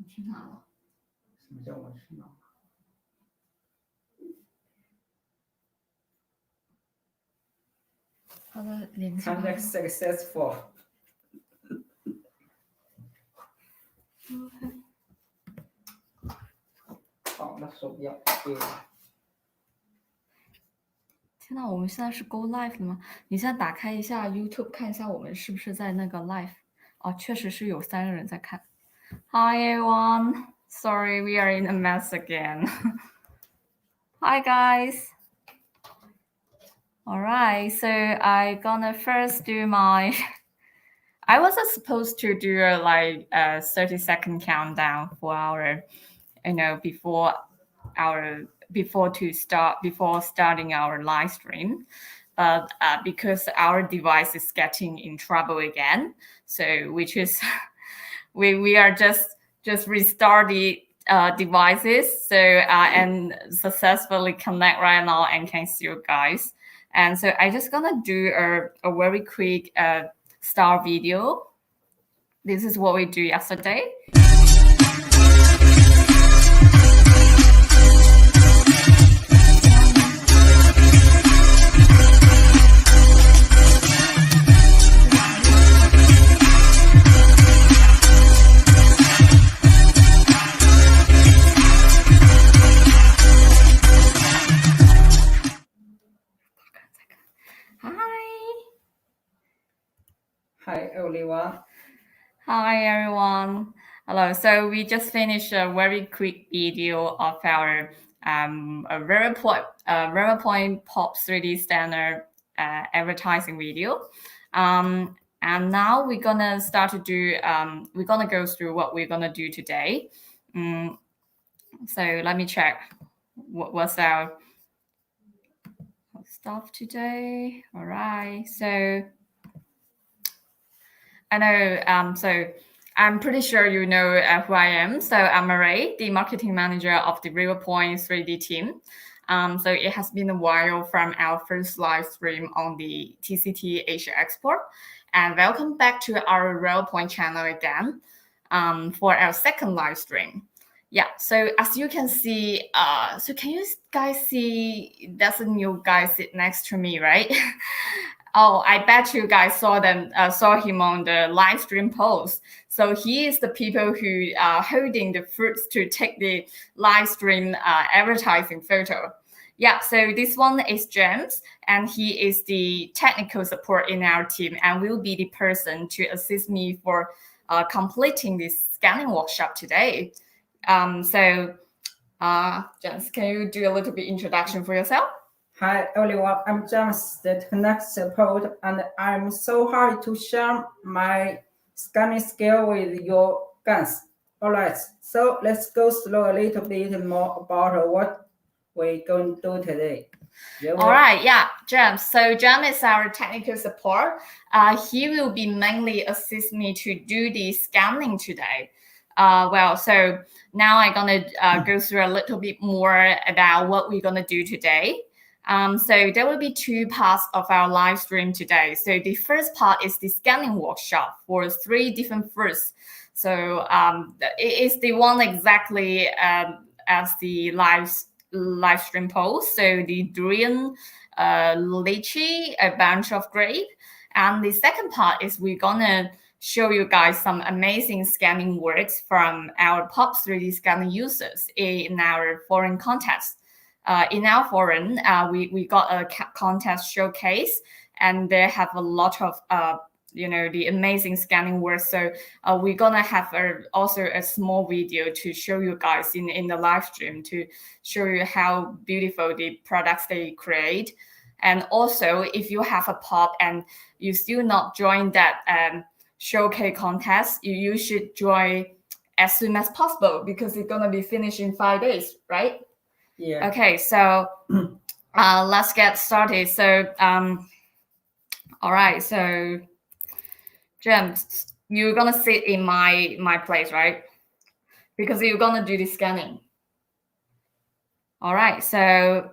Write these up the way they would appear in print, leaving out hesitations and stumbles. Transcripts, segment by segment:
你去哪了？什么叫我去哪？他的联系 Contact successful。好，那手表对了。天呐，我们现在是 Go Live 了吗？你现在打开一下 YouTube 看一下我们是不是在那个 Live。哦，确实是有3个人在看。Hi everyone, sorry we are in a mess again. Hi guys. Alright, so I gonna first do my. I was supposed to do like a 30-second countdown for our, before starting our live stream, but because our device is getting in trouble again, so which is we are just restart the devices, so and successfully connect right now and can see you guys. And so I just gonna do a very quick start video. This is what we do yesterday. Hi everyone. Hi everyone. Hello. So we just finished a very quick video of our Revopoint Pop 3D standard advertising video. And now we're gonna start to do. We're gonna go through what we're gonna do today. So let me check. What's our stuff today? All right. So I know. So I'm pretty sure you know who I am. So I'm Marie, the marketing manager of the Revopoint3d team. So it has been a while from our first live stream on the TCT Asia Export, and welcome back to our Revopoint channel again for our second live stream. Yeah, so as you can see, so can you guys see there's a new guy sit next to me, right? Oh, I bet you guys saw him on the live stream post. So he is the people who are holding the fruits to take the live stream advertising photo. Yeah, so this one is James, and he is the technical support in our team, and will be the person to assist me for completing this scanning workshop today. So, James, can you do a little bit introduction for yourself? Hi everyone, I'm James, the technical support, and I'm so happy to share my scanning skill with you guys. Alright, so let's go through a little bit more about what we're going to do today. All right, yeah, James. So James is our technical support. He will be mainly assist me to do the scanning today. So now I'm gonna go through a little bit more about what we're gonna do today. So there will be 2 parts of our live stream today. So the first part is the scanning workshop for 3 different fruits. So it is the one exactly as the live stream post. So the durian, lychee, a bunch of grape. And the second part is we're gonna show you guys some amazing scanning works from our Pop 3D scanning users in our foreign contest. In our forum, we got a contest showcase, and they have a lot of the amazing scanning work. So we're gonna have also a small video to show you guys in the live stream to show you how beautiful the products they create. And also, if you have a pop and you still not join that showcase contest, you should join as soon as possible because it's gonna be finished in 5 days, right? Yeah. Okay, so let's get started. So all right, so James, you're gonna sit in my place, right? Because you're gonna do the scanning. All right, so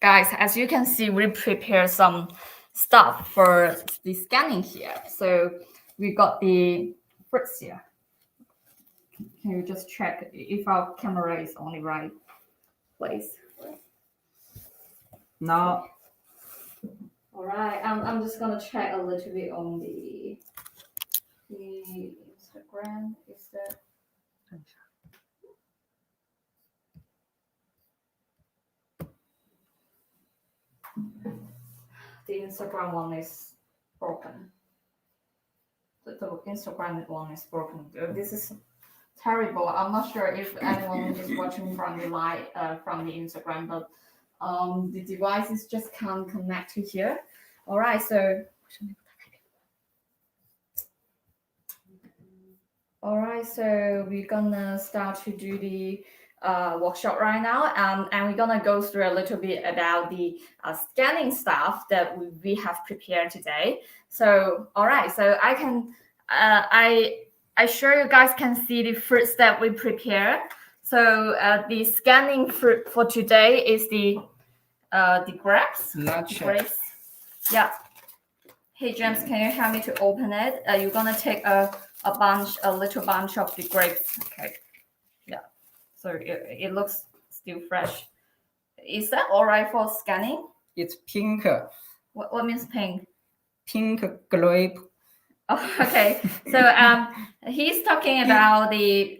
guys, as you can see, we prepared some stuff for the scanning here. So we got the fruits here. Can you just check if our camera is on the right place? Now, All right. I'm just gonna check a little bit on the Instagram. Is that? The Instagram one is broken. The Instagram one is broken. This is terrible. I'm not sure if anyone is watching from the live from the Instagram, but the devices just can't connect to here. All right, so we're gonna start to do the workshop right now, and we're gonna go through a little bit about the scanning stuff that we have prepared today. So all right, so I can I sure you guys can see the fruits that we prepare. So the scanning fruit for today is the grapes. Grapes. Yeah. Hey James, can you help me to open it? You're gonna take a little bunch of the grapes. Okay. Yeah. So it looks still fresh. Is that all right for scanning? it's pink. What means pink? Pink grape. Oh, okay. So he's talking about the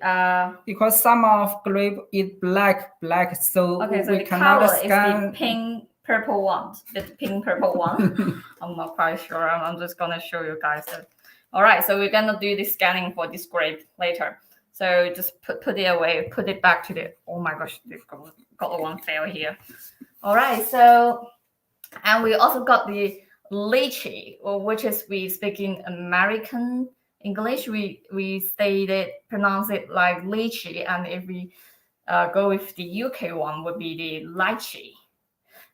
because some of grape is black, so okay, so we the cannot color scan. is the pink purple one. The pink purple one. I'm not quite sure. I'm just gonna show you guys that. All right, so we're gonna do the scanning for this grape later. So just put it away, put it back to the. Oh my gosh, they've got one fail here. All right, so and we also got the lychee, which is we speak in American English. We pronounce it like lychee, and if we go with the UK one, would be the lychee.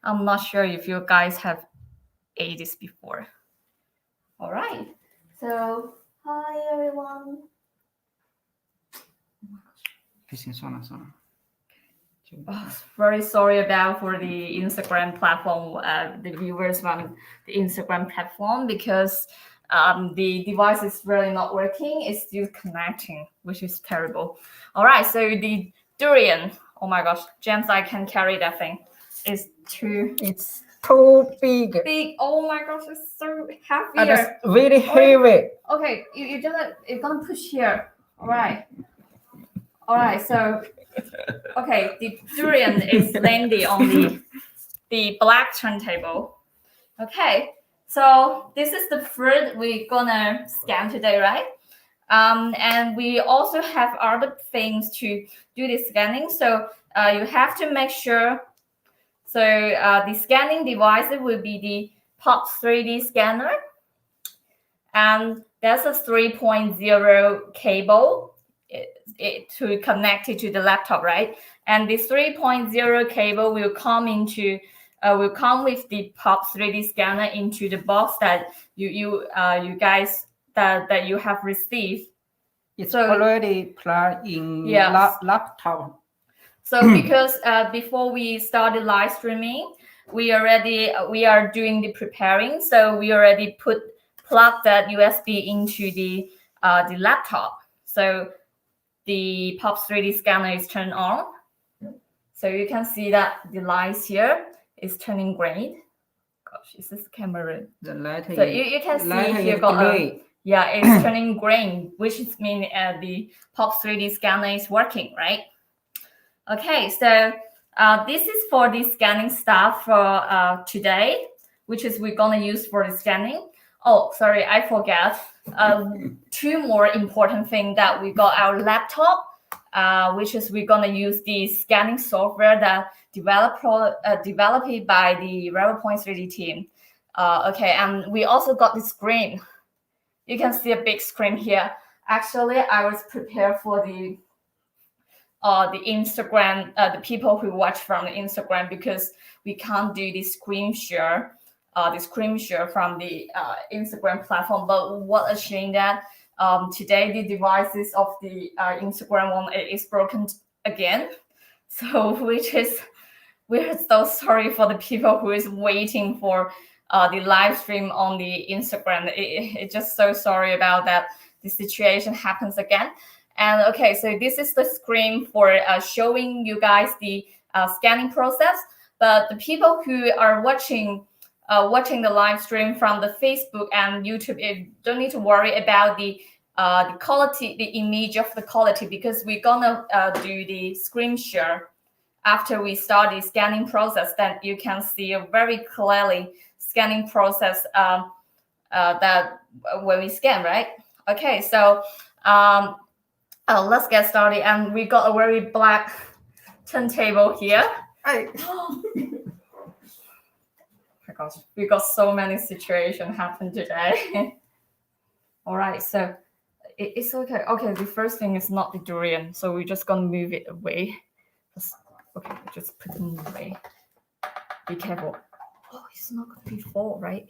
I'm not sure if you guys have ate this before. All right. So hi everyone. Oh, very sorry about for the Instagram platform, the viewers from the Instagram platform, because the device is really not working. It's still connecting, which is terrible. All right, so the durian. Oh my gosh, James, I can carry that thing. It's too big. Big. Oh my gosh, it's so heavy. And it's really heavy. Okay, you're gonna push here. All right. So okay, the durian is landing on the black turntable. Okay, so this is the fruit we're gonna scan today, right? And we also have other things to do the scanning. So you have to make sure. So the scanning device will be the Revopoint3d scanner, and that's a 3.0 cable to connect it to the laptop, right? And the 3.0 cable will come with the Revopoint3d scanner into the box that you guys that you have received. It's already plugged in laptop. So because before we started live streaming, we are doing the preparing. So we already plug that USB into the laptop. So the Revopoint3d scanner is turned on. So you can see that the lights here is turning green. Gosh, is this camera? The light. So you can see here it's turning green, which means the Revopoint3d scanner is working, right? Okay, so this is for the scanning stuff for today, which is we're gonna use for the scanning. Oh, sorry, I forgot. Two more important things that we got our laptop, which is we're gonna use the scanning software that developed by the Revopoint3d team. Okay, and we also got the screen. You can see a big screen here. Actually, I was prepared for the Instagram, the people who watch from the Instagram, because we can't do the screen share from the Instagram platform. But what a shame that today the devices of the Instagram one is broken again. So we're so sorry for the people who is waiting for the live stream on the Instagram. It's just so sorry about that. The situation happens again. And okay, so this is the screen for showing you guys the scanning process. But the people who are watching the live stream from the Facebook and YouTube, don't need to worry about the quality, the image of the quality, because we're gonna do the screen share after we start the scanning process. Then you can see a very clearly scanning process that when we scan, right? Okay, so let's get started. And we got a very black turntable here. Oh my gosh, we got so many situations happen today. All right, so it's okay. Okay, the first thing is not the durian, so we're just gonna move it away. Okay, just put it away. Be careful. Oh, it's not gonna be full, right?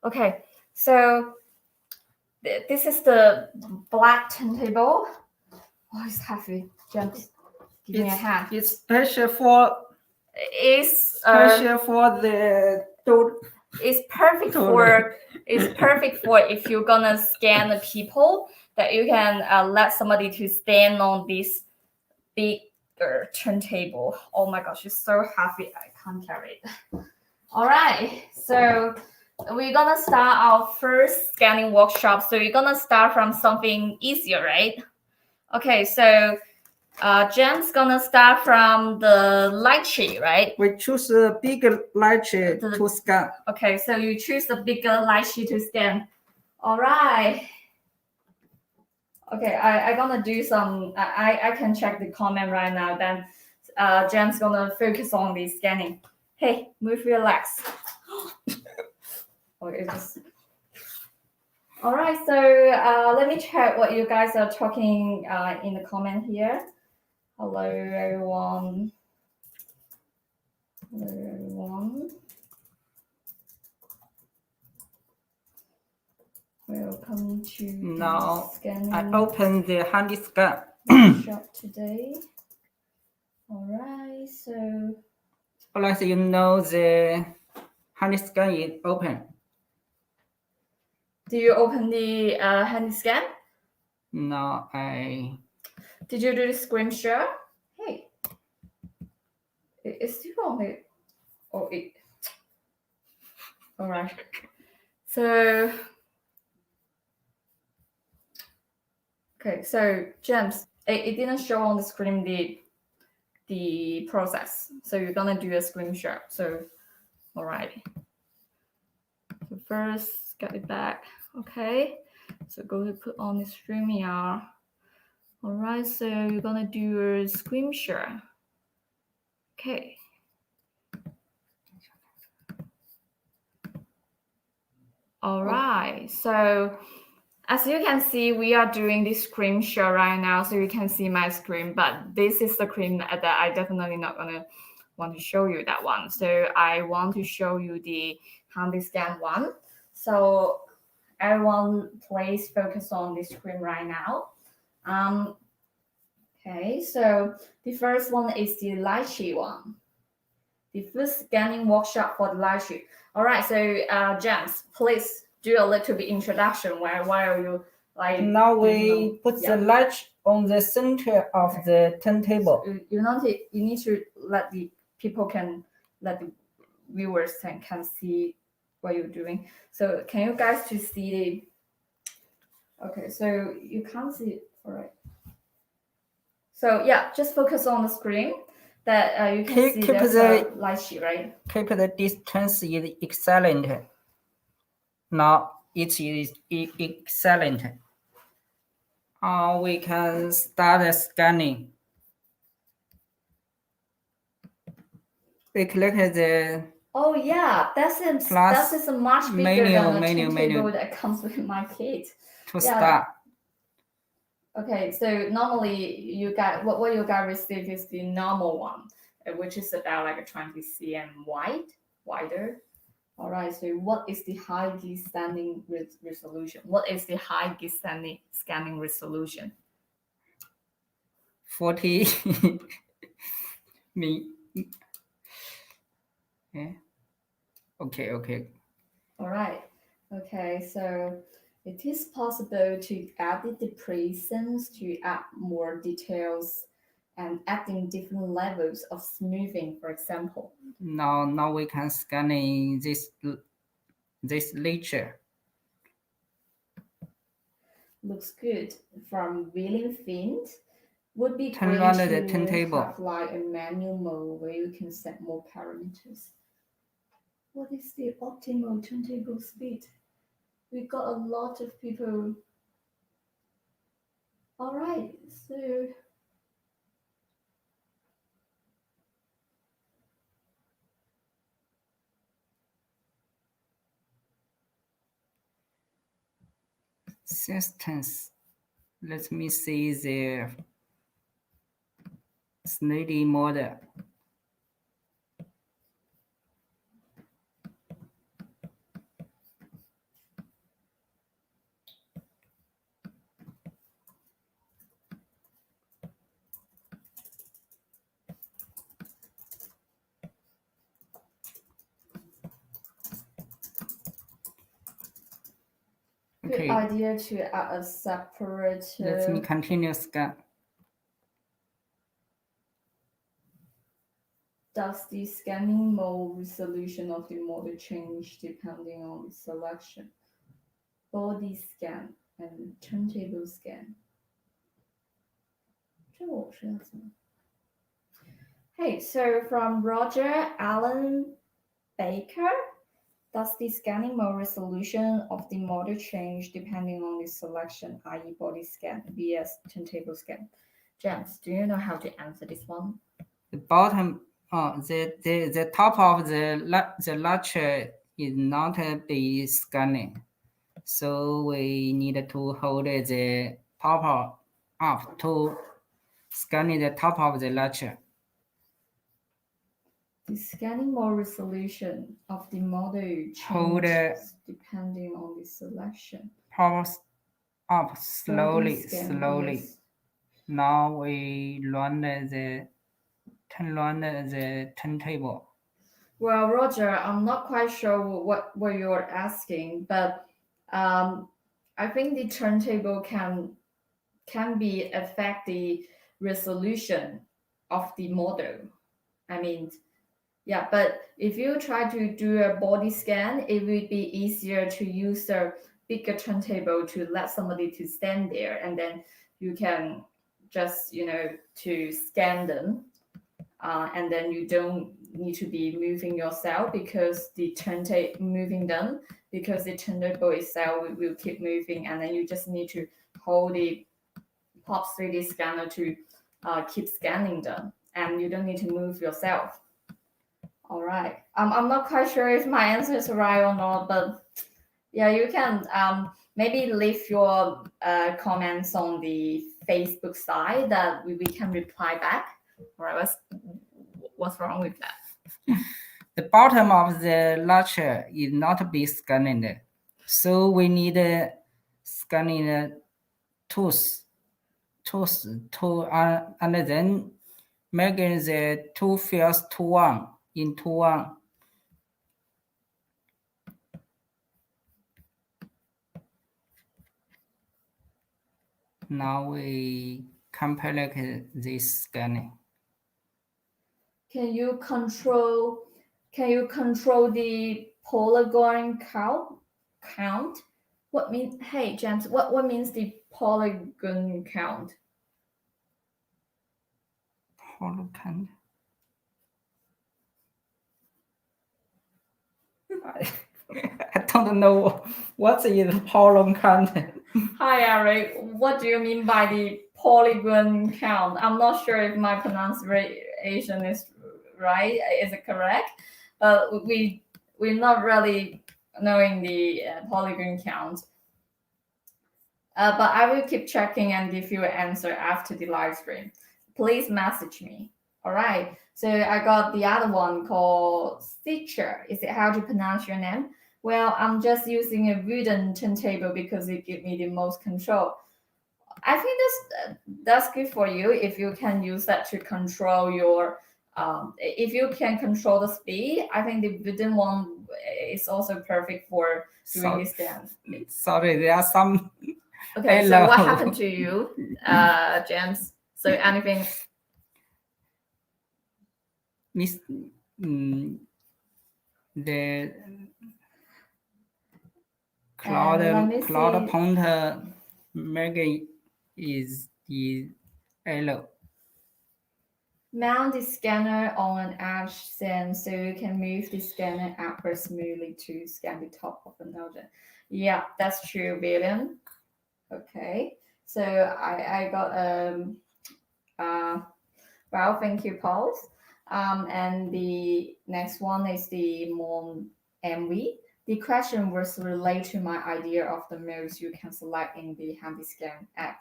Okay, so this is the black turntable. Oh, it's heavy. Just give me a hand. It's special for It's the it's perfect for if you're gonna scan the people, that you can let somebody to stand on this bigger turntable. Oh my gosh, it's so heavy, I can't carry it. All right, so we're gonna start our first scanning workshop. So you're gonna start from something easier, right? Okay, so Jen's gonna start from the lychee, right? We choose a bigger lychee to scan. Okay, so you choose the bigger lychee to scan. All right. Okay, I gonna do some. I can check the comment right now. Then Jen's gonna focus on the scanning. Hey, move your legs. Okay, just. All right, so let me check what you guys are talking in the comment here. Hello, everyone. Hello, everyone. Welcome to now scanning. I open the handy scan shop today. All right, so. Alright, so you know the handy scan is open. Do you open the handy scan? No, I. Did you do the screen share? Hey, it's still on it. Oh, it. All right. So. Okay, so James, it didn't show on the screen the process. So you're gonna do a screen share. So, all right. So first, get it back. Okay. So go to put on the StreamYard. All right. So you're gonna do a screen share. Okay. All right. So as you can see, we are doing this screen share right now, so you can see my screen. But this is the screen that I definitely not gonna want to show you that one. So I want to show you the handy scan one. So everyone, please focus on this screen right now. Okay, so the first one is the lychee one. The first scanning workshop for the lychee. All right, so James, please do a little bit introduction. Why are you like? Now we put the light on the center of the turntable. So you need to let the people let the viewers can see what you're doing. So can you guys to see the? Okay, so you can't see it. All right. So yeah, just focus on the screen that you can see there's a lychee, right? Keep the distance is excellent. Now it is excellent. We can start scanning. We click the. Oh yeah, that's a much bigger than the turntable that comes with my kit. To start. Okay, so normally you got what you got receive is the normal one, which is about like a 20 cm wider. All right, so what is the high G scanning resolution? What is the high G scanning resolution? 40 me. Yeah. Okay. All right. Okay, so It is possible to edit the presence to add more details and adding different levels of smoothing, for example. Now we can scan in this lychee. Looks good. From William Fint, would be Turn great on to the turntable. have like a manual mode where you can set more parameters. What is the optimal turntable speed? We got a lot of people. All right, so Systems. Let me see the snidey model. good idea to add a separate. Let me continue scan. Does the scanning mode resolution of the model change depending on the selection? Body scan and turntable scan. 这我是要怎么 Hey, so from Roger Allen Baker, does the scanning mode resolution of the model change depending on the selection, i.e. body scan vs turntable scan? James, do you know how to answer this one? The bottom, the top of the lychee is not be scanning, so we need to hold the top up to scan the top of the lychee. The scanning mode resolution of the model changes depending on the selection. Power up slowly. Yes. Now we turn the turntable. Well, Roger, I'm not quite sure what you're asking, but I think the turntable can be affect the resolution of the model. I mean, yeah, but if you try to do a body scan, it would be easier to use a bigger turntable to let somebody to stand there, and then you can just to scan them, and then you don't need to be moving yourself because the turntable moving them because the turntable itself will keep moving, and then you just need to hold the POPs 3D scanner to keep scanning them, and you don't need to move yourself. All right. I'm not quite sure if my answer is right or not, but yeah, you can maybe leave your comments on the Facebook side that we can reply back. All right, what's wrong with that? The bottom of the lychee is not be scanned, so we need scanning tools to and then making the two fields to one into one. Now we compile this scanning. Can you control the polygon count? What mean? Hey, James, what means the polygon count? Polygon. I don't know what is polygon count. Hi, Eric. What do you mean by the polygon count? I'm not sure if my pronunciation is right. Is it correct? We're not really knowing the polygon count. But I will keep checking and give you an answer after the live stream. Please message me. All right. So I got the other one called Stitcher. Is it how to pronounce your name? Well, I'm just using a wooden turntable because it gives me the most control. I think that's good for you if you can use that to control your. If you can control the speed, I think the wooden one it's also perfect for doing this scan. Sorry, there are some. Okay, so what happened to you, James? So anything? Miss, the cloud pointer mega is the error. Mount the scanner on an edge stand so you can move the scanner upward smoothly to scan the top of the node. Yeah, that's true, William. Okay, so I got well, thank you, Paul. And the next one is the Mon MV. The question was related to my idea of the modes you can select in the HandyScan app.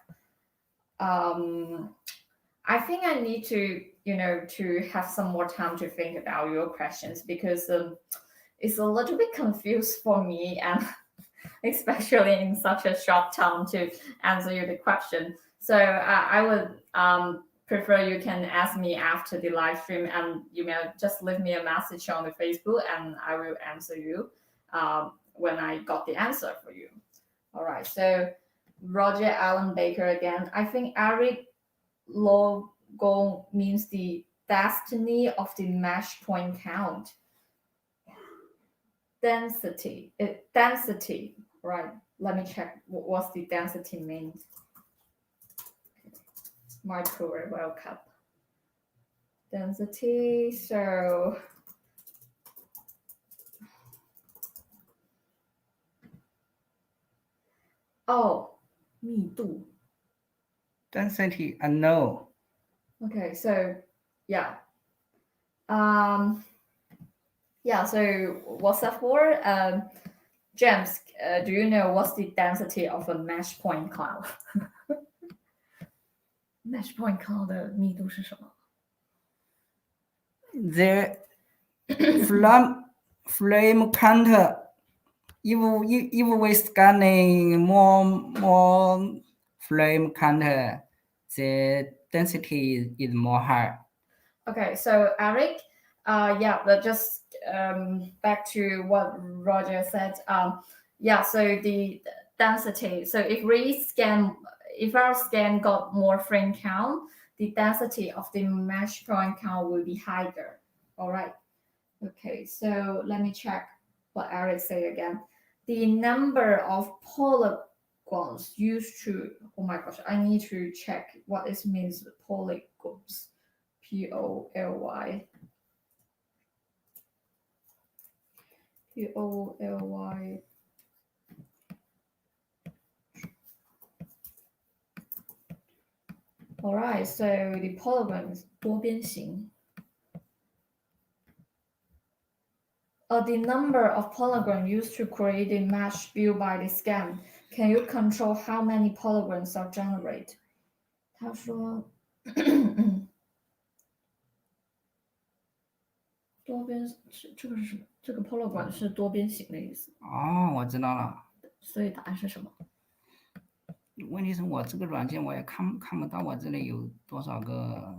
I think I need to, to have some more time to think about your questions because it's a little bit confused for me and especially in such a short time to answer you the question. So I would prefer you can ask me after the live stream and just leave me a message on the Facebook and I will answer you when I got the answer for you. All right. So Roger Allen Baker again. I think Eric logo means the destiny of the mesh point count. Density, right? Let me check what's the density means. Microwave cup density. So密度 density unknown. Okay, so yeah. So what's that for? James, do you know what's the density of a mesh point cloud? Mesh point cloud 的密度是什么？ The flame counter. If we scanning more flame counter, the density is more high. Okay, so Eric, but just back to what Roger said. So the density. So if our scan got more frame count, the density of the mesh point count will be higher. All right. Okay, so let me check what Eric said again. The number of polygons used to. Oh my gosh, I need to check what it means. Polygons. Poly. Poly. All right, so the polygon is 多边形. The number of polygons used to create a mesh built by the scan. Can you control how many polygons are generated? 他说多边这个是什么？这个 polygon 是多边形的意思。哦，我知道了。所以答案是什么？问题是我这个软件我也看不到我这里有多少个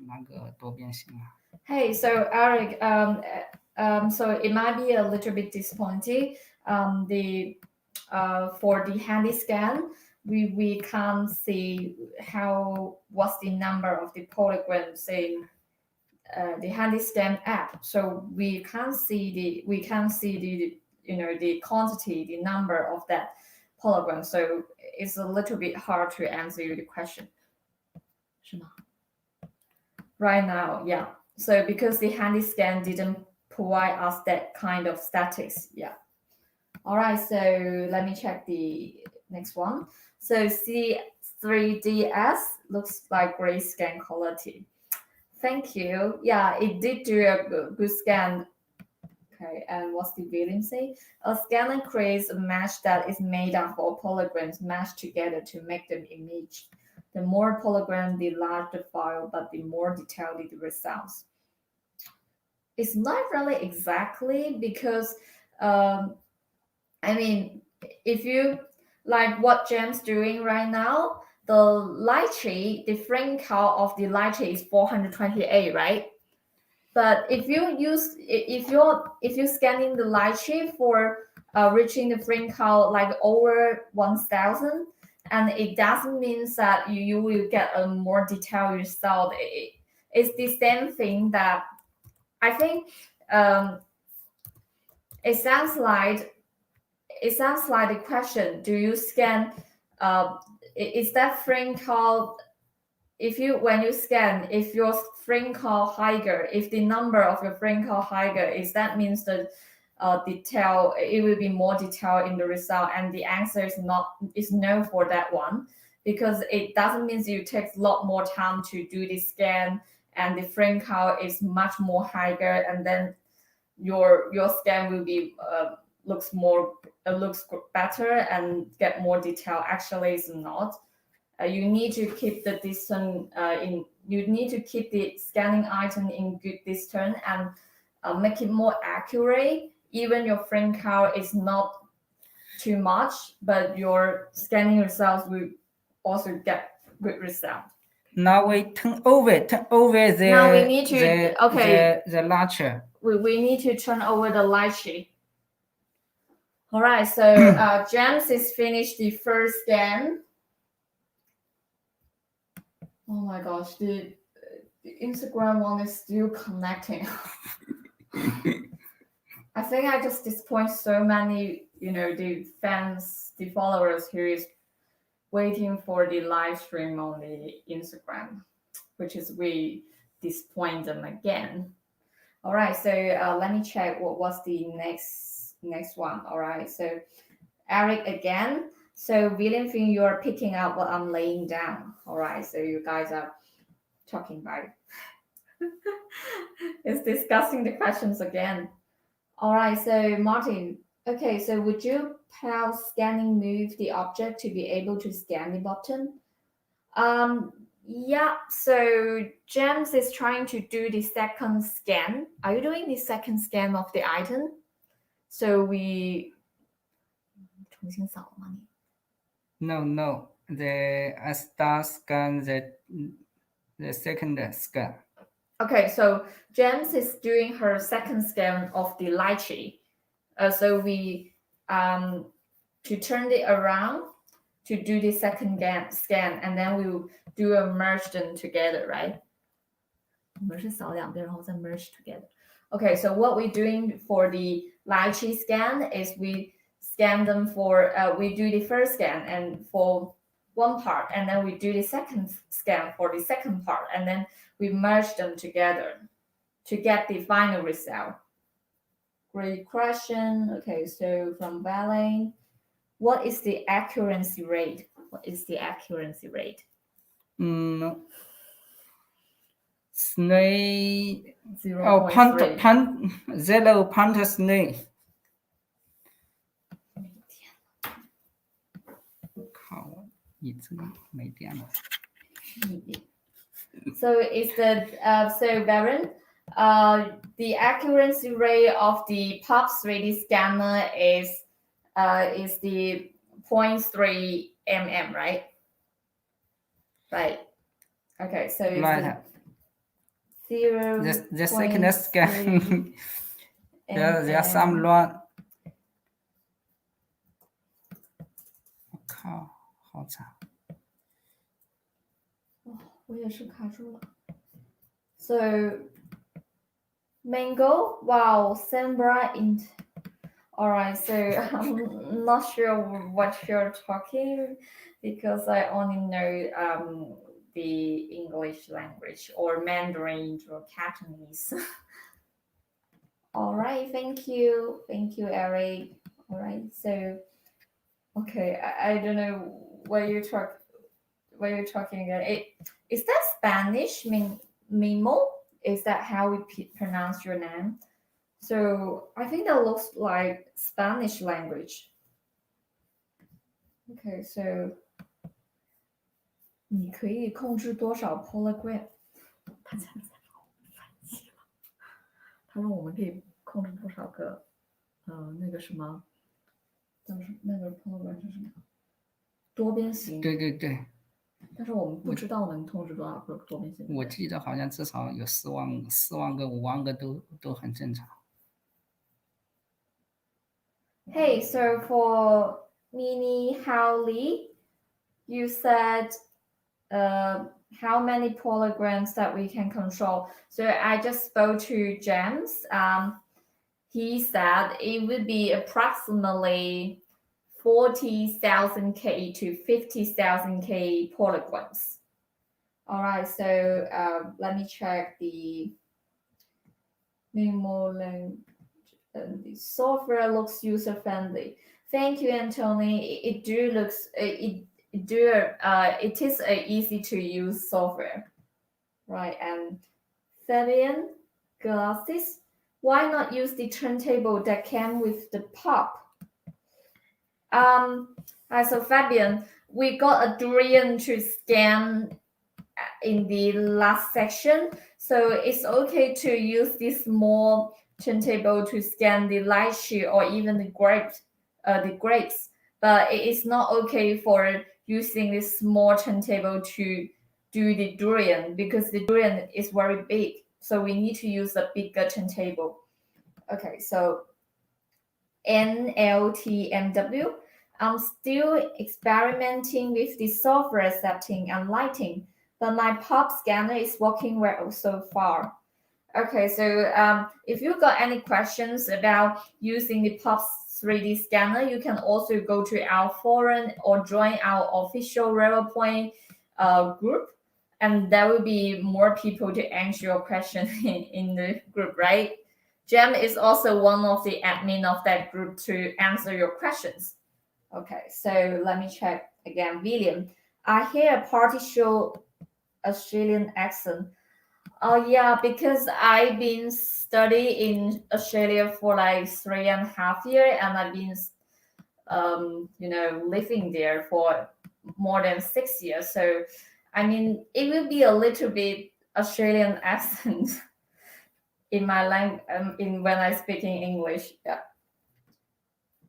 那个多边形啊。Hey, so Eric, so it might be a little bit disappointing. For the handy scan, we can't see what's the number of the polygons in the handy scan app. So we can't see the the quantity, the number of that polygon. So it's a little bit hard to answer you the question. 是吗? Right now, yeah. So because the handy scan didn't provide us that kind of statics, yeah. All right, so let me check the next one. So C3DS looks like great scan quality. Thank you. Yeah, it did do a good scan. Okay, and what's the villain say? A scanner creates a mesh that is made up of polygons mashed together to make them image. The more polygon, the larger the file, but the more detailed the results. It's not really exactly because, if you like what James doing right now, the lychee, the frame count of the lychee is 428, right? But if you're scanning the lychee for reaching the frame count like over 1,000, and it doesn't mean that you will get a more detailed result. It's the same thing that I think it sounds like the question: do you scan? Is that frame count? When you scan, if your frame count higher, if the number of your frame count higher, that means the detail, it will be more detailed in the result, and the answer is no for that one, because it doesn't mean you take a lot more time to do the scan, and the frame count is much more higher, and then your scan will be looks better and get more detail. Actually, it's not. You need to keep the distance you need to keep the scanning item in good distance and make it more accurate. Even your frame count is not too much, but your scanning results will also get good result. Now we turn over the Now we need to the lychee. We need to turn over the lychee. All right, so James is finished the first scan. Oh my gosh, the Instagram one is still connecting. I think I just disappoint so many, the fans, the followers who is waiting for the live stream on the Instagram, which is we disappoint them again. All right, so let me check what was the next one. All right, so Eric again. So William, think you're picking up what I'm laying down. All right, so you guys are talking about it. It's discussing the questions again. All right, so Martin. Okay, so would you pause scanning move the object to be able to scan the button? Yeah, so James is trying to do the second scan. Are you doing the second scan of the item? So we No. I start scan the second scan. Okay, so James is doing her second scan of the lychee. So we to turn it around to do the second scan, and then we'll do a merge them together, right? Merge together. Okay, so what we're doing for the lychee scan is we scan them for we do the first scan and for one part, and then we do the second scan for the second part, and then we merge them together to get the final result. Great question. Okay, so from Valen, what is the accuracy rate? No. Snake. 0.3. 0.3 snake. So is so Baron, the accuracy rate of the POP 3D scanner is the 0.3 mm, right? Right. Okay, so it's right. The second scan. there are some wrong. 我靠，好惨。我也是卡住了。So mango, wow, Sembra in. All right, so I'm not sure what you're talking because I only know the English language or Mandarin or Cantonese. All right, thank you, Eric. All right, so okay, I don't know what you're talking about. Is that Spanish? Mimo? Is that how we pronounce your name? So I think that looks like Spanish language. Okay, so 你可以控制多少 polygram？ 他现在反击了，他问我们可以控制多少个那个什么，叫什么那个 polygram 是什么？多边形。对。但是我们不知道能控制多少个多边形。我记得好像至少有4万个、5万个都很正常。Hey, so for Mini Howley, you said how many polygons that we can control. So I just spoke to James. He said it would be approximately 40,000 K to 50,000 K polygons. All right, so let me check the memo language. The software looks user friendly. Thank you, Anthony. It is a easy to use software, right? And Fabian glasses. Why not use the turntable that came with the pop? So Fabian, we got a durian to scan in the last section, so it's okay to use this small turntable to scan the lychee or even the grapes, but it is not okay for using this small turntable to do the durian because the durian is very big, so we need to use a bigger turntable. Okay, so NLTMW. I'm still experimenting with the software setting and lighting, but my pop scanner is working well so far. Okay, so if you got any questions about using the pop 3D scanner, you can also go to our forum or join our official Revopoint group, and there will be more people to answer your question in the group, right? Jem is also one of the admin of that group to answer your questions. Okay, so let me check again. William, I hear a party show Australian accent. Oh yeah, because I've been studying in Australia for like 3.5 years, and I've been, living there for more than 6 years. So, I mean, it will be a little bit Australian accent in my language, in when I speak in English. Yeah.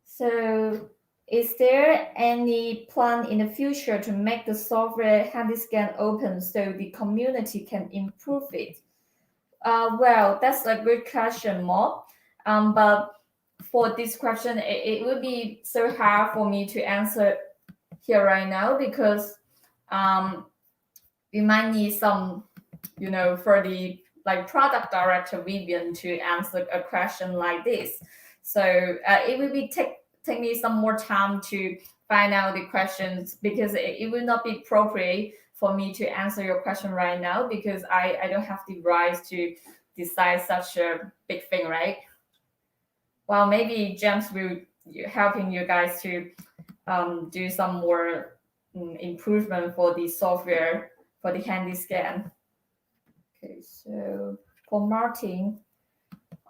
So, is there any plan in the future to make the software HandyScan open so the community can improve it? Well, that's a good question, Mo. But for this question, it would be so hard for me to answer here right now because we might need some, for the like product director Vivian to answer a question like this. So it will be take me some more time to find out the questions because it will not be appropriate for me to answer your question right now because I don't have the rights to decide such a big thing, right? Well, maybe James will helping you guys to do some more improvement for the software for the HandyScan. Okay, so for Martin,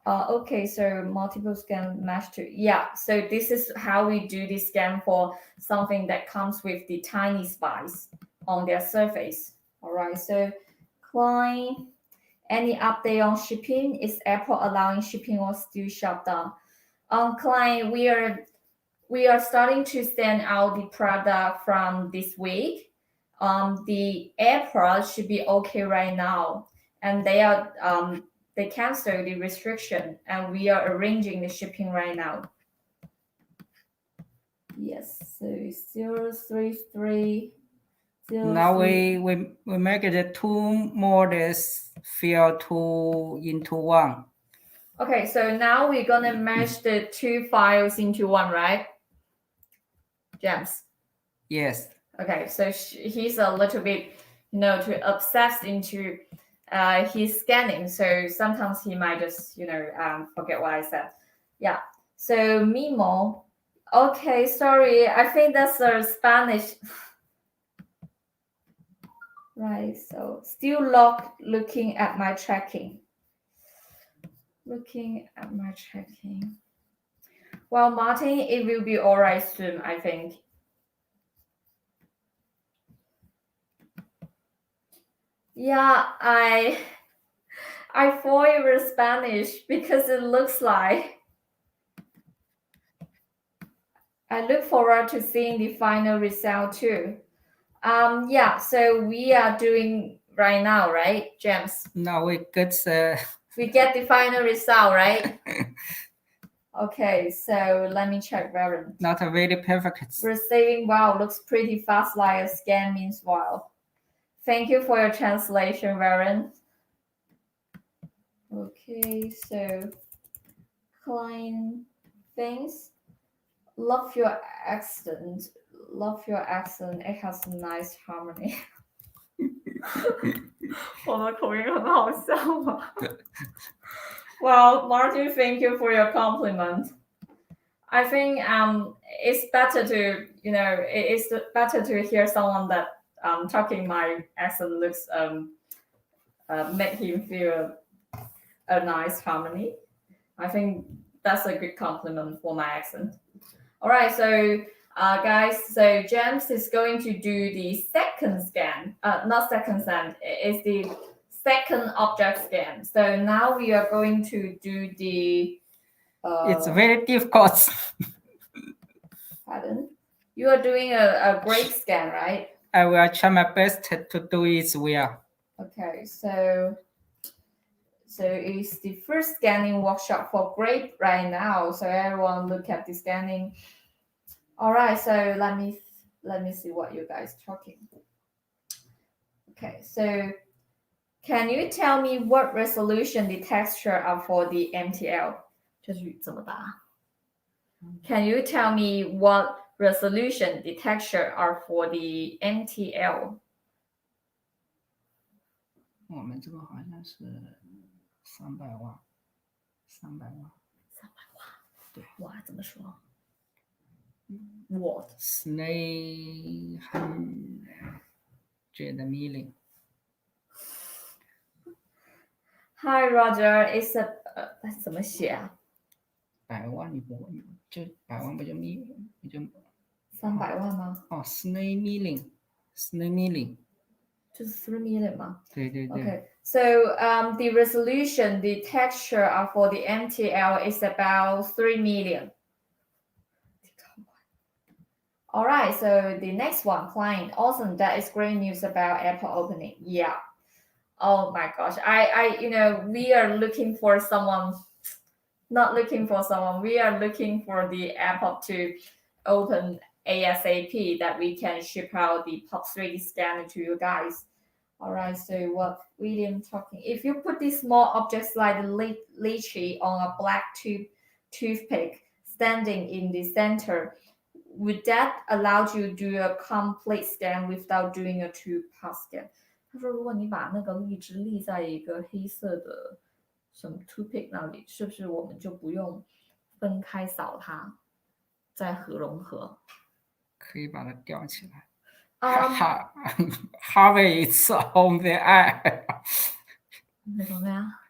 okay, so multiple scan mesh to, yeah, so this is how we do the scan for something that comes with the tiny spice on their surface. All right, so client, any update on shipping? Is Apple allowing shipping or still shut down? On client, we are starting to send out the product from this week. The airport should be okay right now, and they canceled the restriction, and we are arranging the shipping right now. Yes, so 033. Now we make the two models fill two into one. Okay, so now we're gonna merge the two files into one, right? James. Yes. Okay, so he's a little bit, too obsessed into his scanning. So sometimes he might just, forget what I said. Yeah. So Mimo. Okay, sorry. I think that's a Spanish. Right. So still looking at my tracking. Looking at my tracking. Well, Martin, it will be all right soon, I think. Yeah, I thought it was Spanish because it looks like. I look forward to seeing the final result too. Yeah, so we are doing right now, right, James? Now we get We get the final result, right? Okay, so let me check Varun. not a very perfect. Receiving wow looks pretty fast like a scan means wow. Thank you for your translation, Varun. Okay, so client thanks. Love your accent. Love your accent. It has a nice harmony. 我的口音很好笑吗 Well, Martin, thank you for your compliment. I think it's better to it's better to hear someone that talking my accent looks make him feel a nice harmony. I think that's a good compliment for my accent. All right, so guys, so James is going to do the second scan. Not second scan. It's the second object scan. So now we are going to do the. It's very difficult. Pardon? You are doing a grape scan, right? I will try my best to do it well. Okay, so it's the first scanning workshop for grape right now. So everyone look at the scanning. All right, so let me see what you guys talking. Okay, so can you tell me what resolution the texture are for the MTL? 这是怎么答 Can you tell me what resolution the texture are for the MTL? 我们这个好像是300万，300万。对，哇，怎么说 ？What? 300 million. Hi Roger, it's a 怎么写啊100万你不就100万不就？300万吗？哦，3 million，就是3 million 吗？对对对。Okay, so the resolution, the texture for the MTL is about 3 million. All right, so the next one, client. Awesome, that is great news about Apple opening. Yeah. Oh my gosh, we are looking for someone. Not looking for someone. We are looking for the Apple to open ASAP that we can ship out the Pop 3D scanner to you guys. All right, so what William talking? If you put these small objects like the lychee on a black toothpick standing in the center, would that allow you to do a complete scan without doing a two-pass scan? 他说，如果你把那个荔枝立在一个黑色的什么 toothpick 那里，是不是我们就不用分开扫它，再融合？可以把它吊起来。Harvey is on the eye. 那种呀？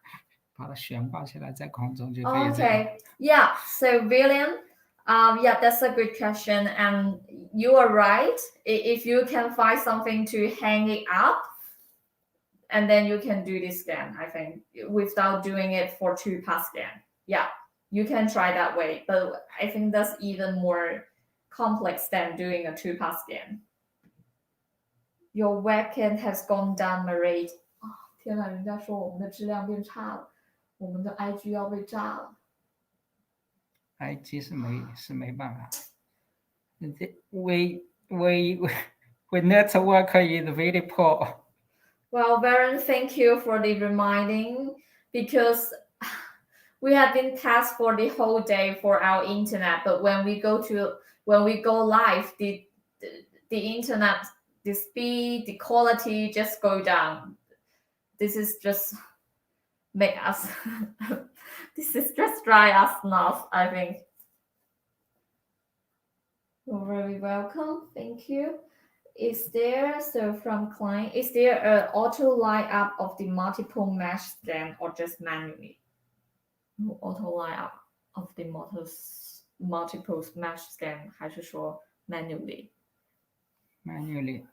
把它悬挂起来在空中就可以。Okay, yeah. So William, yeah, that's a good question, and you are right. If you can find something to hang it up, and then you can do this scan, I think, without doing it for two-pass scan. Yeah, you can try that way, but I think that's even more complex than doing a two-pass scan. Your webcam has gone down, Marie. 天哪，人家说我们的质量变差了，我们的 IG 要被炸了。IG 是没办法。We network is very poor. Well, Baron, thank you for the reminding, because we have been tasked for the whole day for our internet, but when we go live, the internet, the speed, the quality just go down. This is just make us this is just dry us nuts, I think. You're very welcome. Thank you. Is there, so from client, is there an auto line up of the multiple mesh scan or just manually? No auto line up of the multiple mesh scan, 还是说 manually? Manually.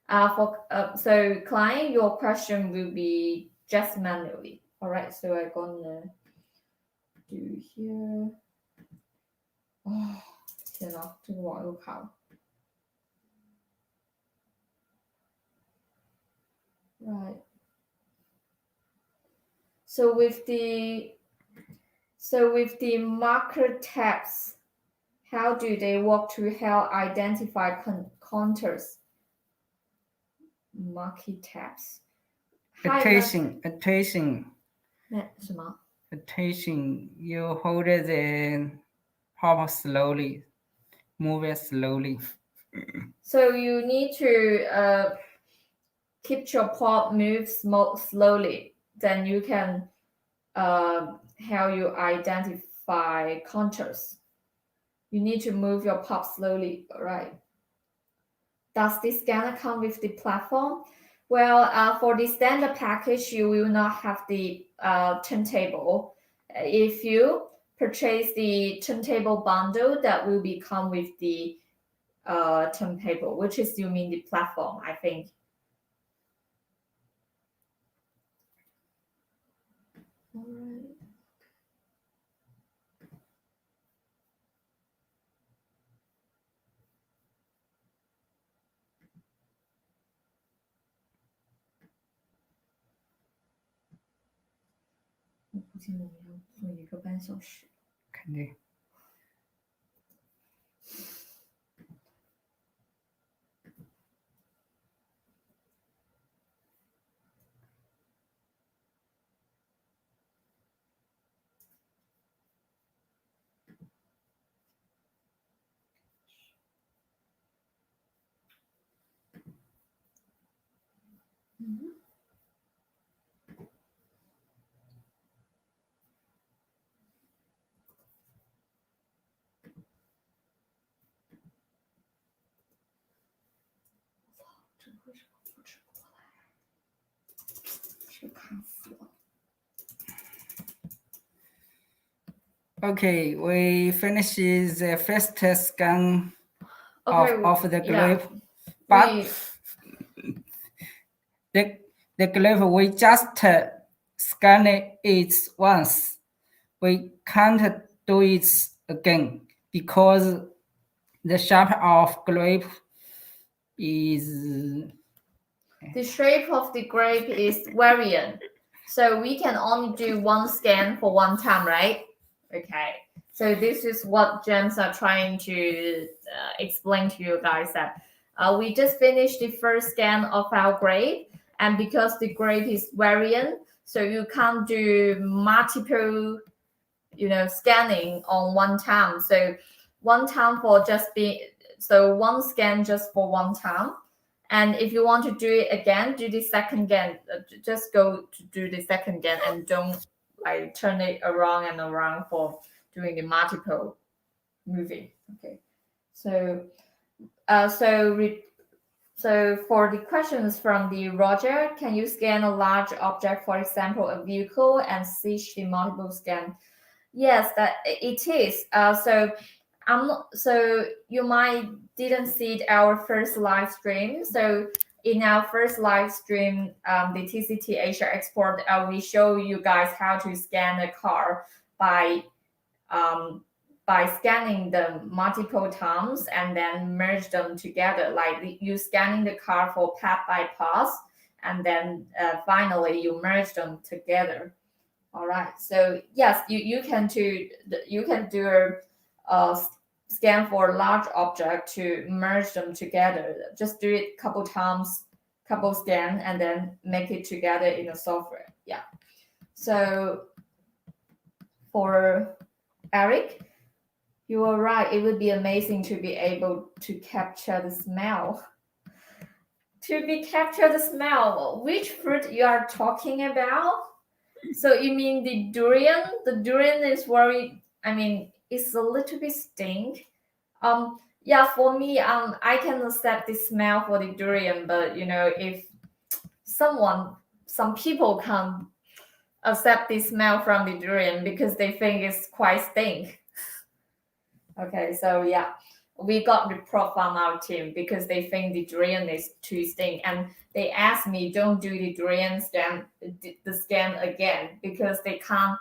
So client, your question will be just manually. All right, so I'm gonna do here. Oh, 天哪，这个网又卡了。Right. So with the marker tabs, how do they work to help identify contours? Marker tabs. Attention. 那什么？ Attention. You hold the pop slowly, move it slowly. So you need to keep your pop move slowly. Then you can help you identify contours. You need to move your pop slowly, right? Does the scanner come with the platform? Well, for the standard package, you will not have the turntable. If you purchase the turntable bundle, that will come with the turntable, which is you mean the platform, I think. All right. Okay, we finish the first scan of the grape, but the grape we just scan it once. We can't do it again because the shape of grape is the shape of the grape is varying, so we can only do one scan for one time, right? Okay, so this is what James are trying to explain to you guys, that we just finished the first scan of our grape, and because the grape is varying, so you can't do multiple scanning on one time. So one time for one scan just for one time. And if you want to do it again, do the second scan. Just go to do the second scan and don't turn it around and around for doing the multiple moving. Okay. So for the questions from the Roger, can you scan a large object, for example, a vehicle, and switch the multiple scan? Yes, that it is. So you might didn't see our first live stream. So in our first live stream, the TCT Asia Export, we show you guys how to scan a car by scanning them multiple times and then merge them together. Like you scanning the car for path by path, and then finally you merge them together. All right. So yes, you can do a scan for a large object to merge them together. Just do it couple times, couple scan, and then make it together in the software. Yeah. So for Eric, you are right. It would be amazing to be able to capture the smell. Capture the smell. Which fruit you are talking about? So you mean the durian? The durian is very, it's a little bit stink. Yeah, for me, I can accept the smell for the durian, but if some people can't accept the smell from the durian because they think it's quite stink. Okay, so yeah, we got report from our team because they think the durian is too stink, and they asked me don't do the durian scan again because they can't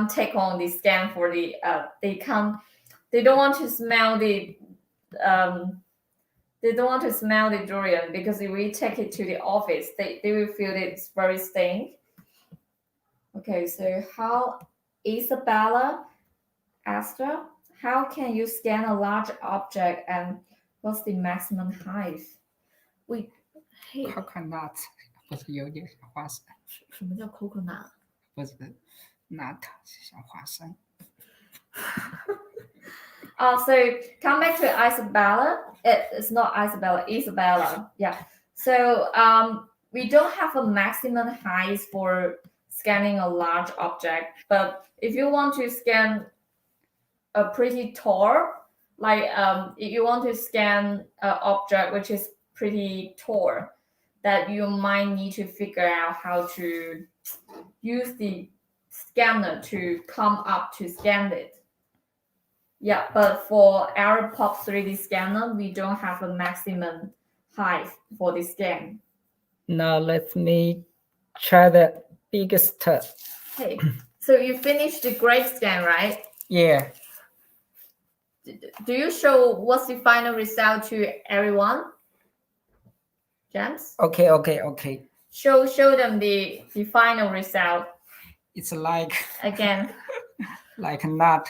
take on the scan for the they don't want to smell the they don't want to smell the durian because if we take it to the office, they will feel that it's very stink. Okay, so how Isabella asked her, how can you scan a large object and what's the maximum height? We hey, coconut 不是有点小花生，什么叫 coconut？ 不是 nut 小花生。So come back to Isabella. It's not Isabella, Isabella. Yeah. So we don't have a maximum height for scanning a large object, but if you want to scan a pretty tall, like if you want to scan an object which is pretty tall, that you might need to figure out how to use the scanner to come up to scan it. Yeah, but for our POP 3D scanner, we don't have a maximum height for the scan. Now let me try the biggest. Hey, so you finished the grape scan, right? Yeah. Do you show what's the final result to everyone? James? Okay. Show them the final result. It's like Again. like a nut.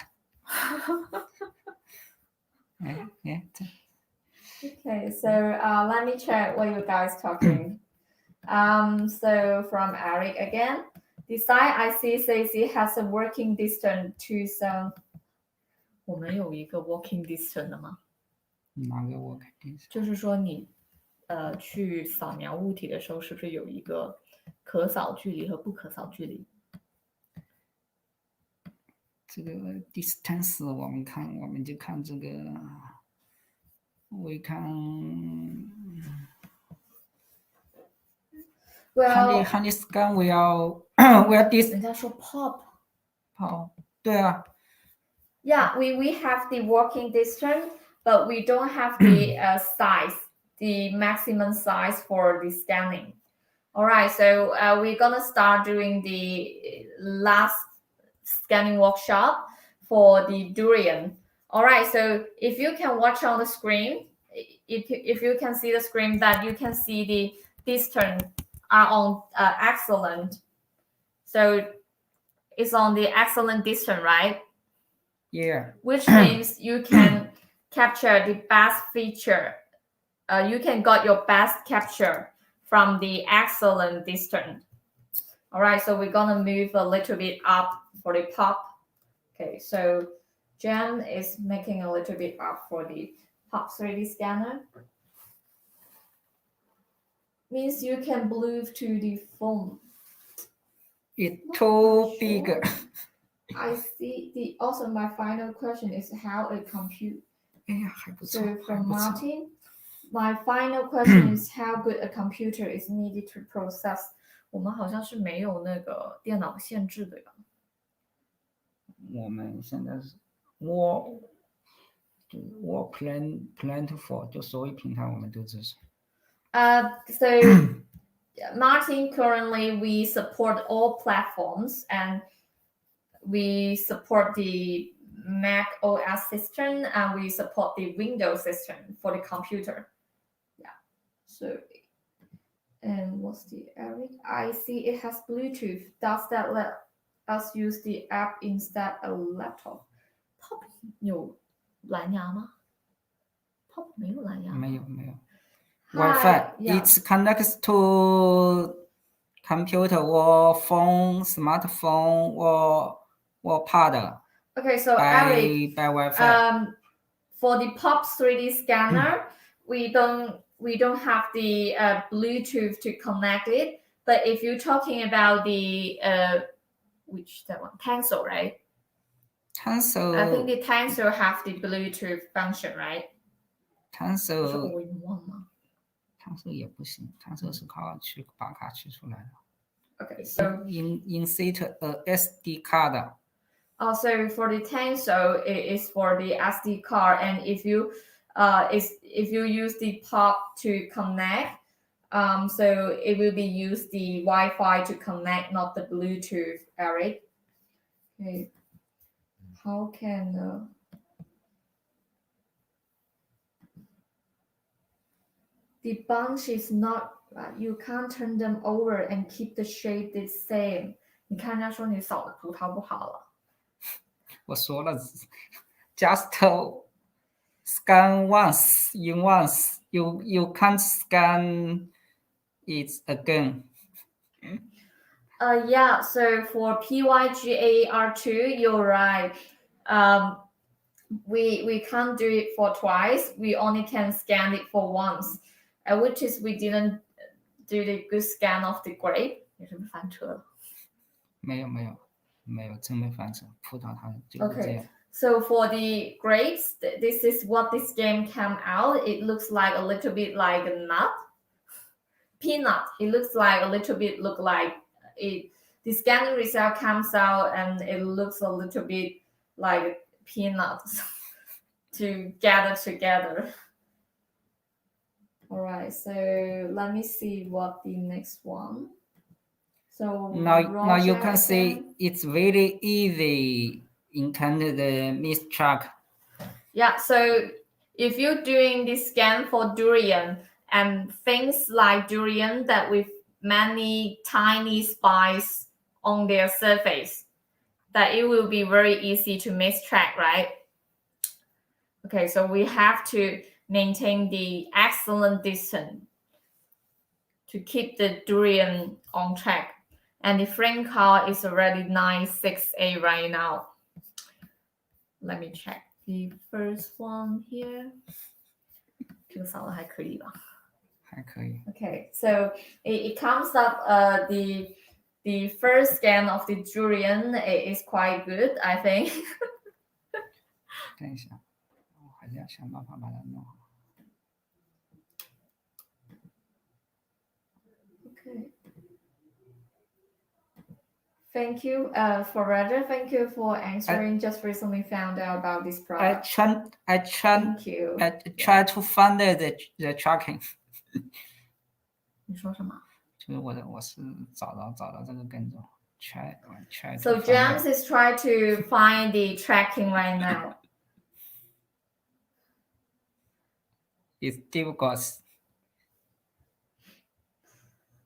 Yeah. Okay, so let me check what you guys talking. So from Eric again, the site ICCC has a working distance to some. 我们有一个 walking distance 的吗？哪个我肯定是。就是说你去扫描物体的时候，是不是有一个可扫距离和不可扫距离？这个 distance 我们就看这个，we can Well, honey scan will this 人家说 pop。对啊。Yeah, we have the walking distance, but we don't have the size, the maximum size for the scanning. All right, so we're gonna start doing the last scanning workshop for the durian. All right, so if you can watch on the screen, if you can see the screen, that you can see the distance are on excellent. So it's on the excellent distance, right? Yeah. Which means you can capture the best feature. You can got your best capture from the excellent distance. All right, so we're gonna move a little bit up for the pop. Okay, so Jen is making a little bit up for the POP 3D scanner. Means you can move to the phone. It's too big. I see. Also, my final question is how it compute. 哎呀，还不错。 So from Martin, my final question is how good a computer is needed to process. 我们好像是没有那个电脑限制的呀。我们现在是我 plentiful， 就所有平台我们都支持。So Martin, currently we support all platforms and we support the Mac OS system and we support the Windows system for the computer. Yeah. So, and what's the Eric? I see it has Bluetooth. Does that let us use the app instead of laptop? Pop 有蓝牙吗？ Pop 没有蓝牙。没有。Wi-Fi. Yeah. It connects to computer or phone, smartphone or pad. Okay, so by Eric, Wi-Fi. For the POP 3D scanner, we don't have the Bluetooth to connect it. But if you're talking about the that one, Tensor, right? Tensor. I think the Tensor have the Bluetooth function, right? Tensor 是 all-in-one 吗？ Tensor 也不行 ，Tensor 是靠把卡取出来的。Okay, so insert a SD card. Also for the Tensor, it is for the SD card, and if you use the POP to connect, so it will be use the Wi-Fi to connect, not the Bluetooth, Eric. Okay. How can The bunch is not, you can't turn them over and keep the shape the same. 你看人家说你扫的葡萄不好了。我说了 just scan once in once. You can't scan it again. Yeah, so for PYGAR2, you're right. We can't do it for twice. We only can scan it for once, which is we didn't do the good scan of the grape. 有什么翻车了？没有，真没翻车。葡萄它就是这样。Okay, so for the grapes, this is what this game came out. It looks like a little bit like a nut, peanut. It looks like a little bit look like it. The scanning result comes out and it looks a little bit like peanuts to gather together. All right, so let me see what the next one. So now you Roger can see again. it's very easy encounter the mistrack. Yeah, so if you're doing this scan for durian and things like durian that with many tiny spikes on their surface, that it will be very easy to mistrack, right? Okay, so we have to maintain the excellent distance to keep the durian on track. And the frame count is already 968 right now. Let me check the first one here. 这个扫的还可以吧？还可以。 Okay, so it comes up the first scan of the durian is quite good, I think. 等一下，我还是要想办法把它弄好。 Okay. Thank you, for Roger. Thank you for answering. Just recently found out about this product. Thank you. I try to find the tracking. 你说什么？就是我是找到这个跟踪 try So to find James is trying to find the tracking right now. it's difficult.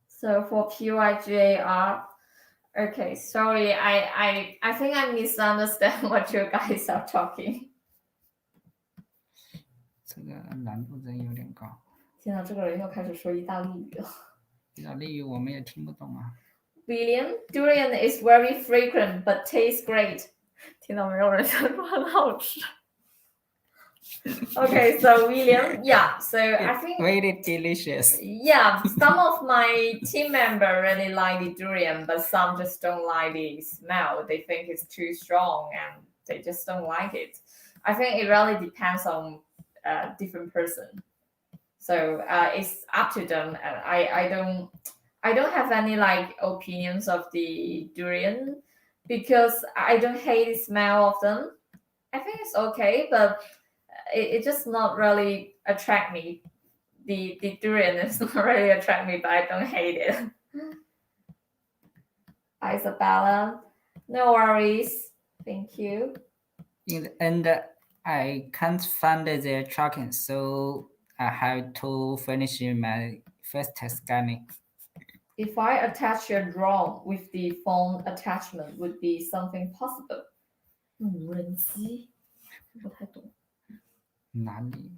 So for PYGAR, okay, sorry, I think I misunderstand what you guys are talking. 这个难度真有点高。现在这个人又开始说意大利语了。意大利语我们也听不懂啊。 William, durian is very frequent but tastes great. 听到没有人说很好吃。Okay, so William, yeah, so I think very delicious. yeah, some of my team members really like the durian, but some just don't like the smell. They think it's too strong and they just don't like it. I think it really depends on different person. So it's up to them. I don't have any like opinions of the durian because I don't hate the smell of them. I think it's okay, but it just not really attract me. The durian is not really attract me, but I don't hate it. Isabella, no worries. Thank you. In the end, I can't find the tracking, so I have to finish my first scanning. If I attach a drone with the phone attachment, would be something possible. 无人机，不太懂。哪里？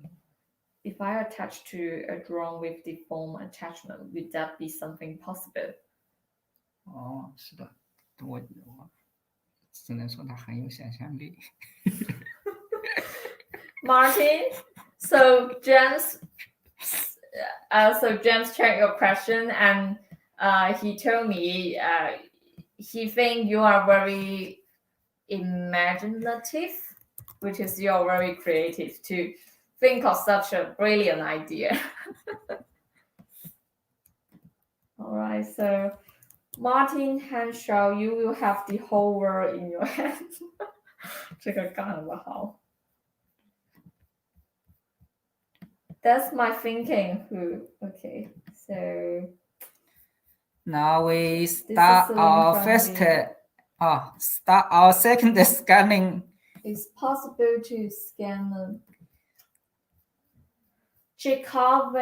If I attach to a drone with the phone attachment, would that be something possible? 哦，是的，我只能说他很有想象力。Martin, so James checked your question and he told me he think you are very imaginative, which is you're very creative to think of such a brilliant idea. All right, so Martin Henshaw, you will have the whole world in your hands. 这个干得好。That's my thinking. Okay, so now we start our second scanning. It's possible to scan them. Jacob,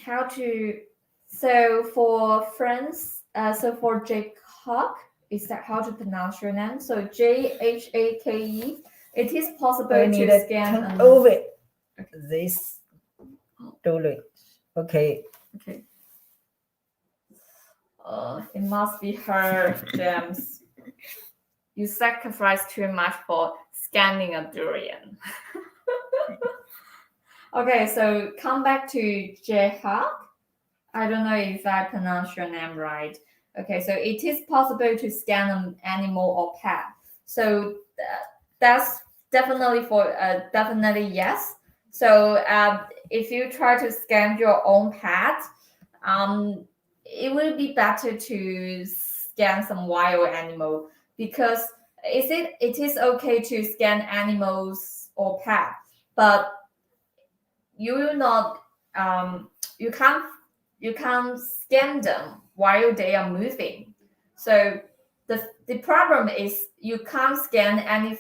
how to, so for friends, so for Jacob, is that how to pronounce your name? So Jhake, it is possible I need to to scan. turn over this storage. Okay. Okay. It must be her, James. You sacrifice too much for scanning a durian. Okay, so come back to Jehak. I don't know if I pronounce your name right. Okay, so it is possible to scan an animal or pet. So that's definitely definitely yes. So if you try to scan your own pet, it will be better to scan some wild animal, because it is okay to scan animals or pets, but you will not you can't scan them while they are moving. So the problem is you can't scan any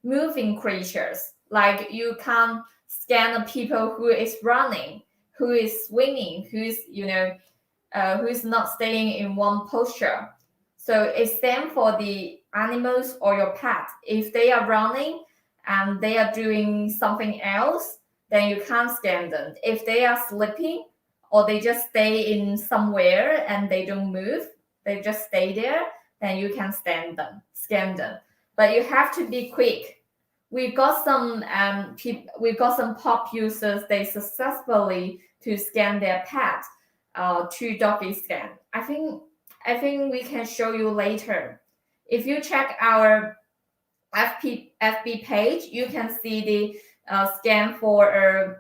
moving creatures. Like you can't scan the people who is running, who is swinging, who is not staying in one posture. So it's same for the animals or your pet. If they are running and they are doing something else, then you can't scan them. If they are sleeping or they just stay in somewhere and they don't move, they just stay there, then you can scan them. But you have to be quick. We got some pop users. They successfully to scan their pet to doggy scan. I think we can show you later. If you check our FB page, you can see the scan for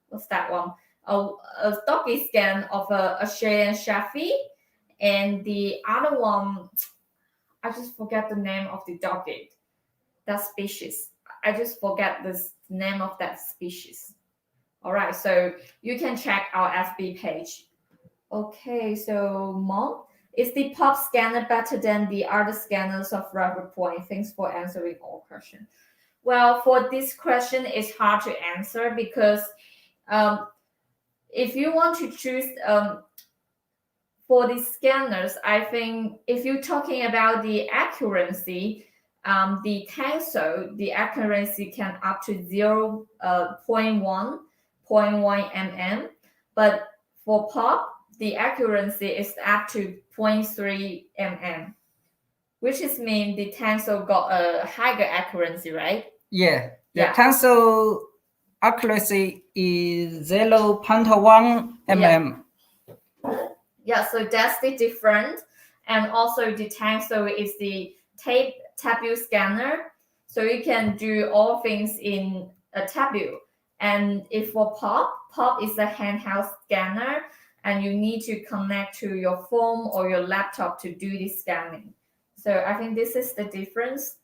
what's that one? A doggy scan of a Cheyenne Shafi, and the other one, I just forget the name of the doggy, that species. I just forget the name of that species. All right, so you can check our FB page. Okay, so Mom, is the pop scanner better than the other scanners of Revopoint? Thanks for answering all questions. Well, for this question, it's hard to answer because if you want to choose for the scanners, I think if you're talking about the accuracy, the tensor, the accuracy can up to 0.1 mm, but for pop, the accuracy is up to 0.3 mm, which is mean the tensor got a higher accuracy, right? Yeah, the Yeah. tensor accuracy is 0.1 mm. Yeah, so that's the difference. And also the tensor is the tabule scanner. So you can do all things in a tabule. And if for pop is a handheld scanner, and you need to connect to your phone or your laptop to do the scanning. So I think this is the difference.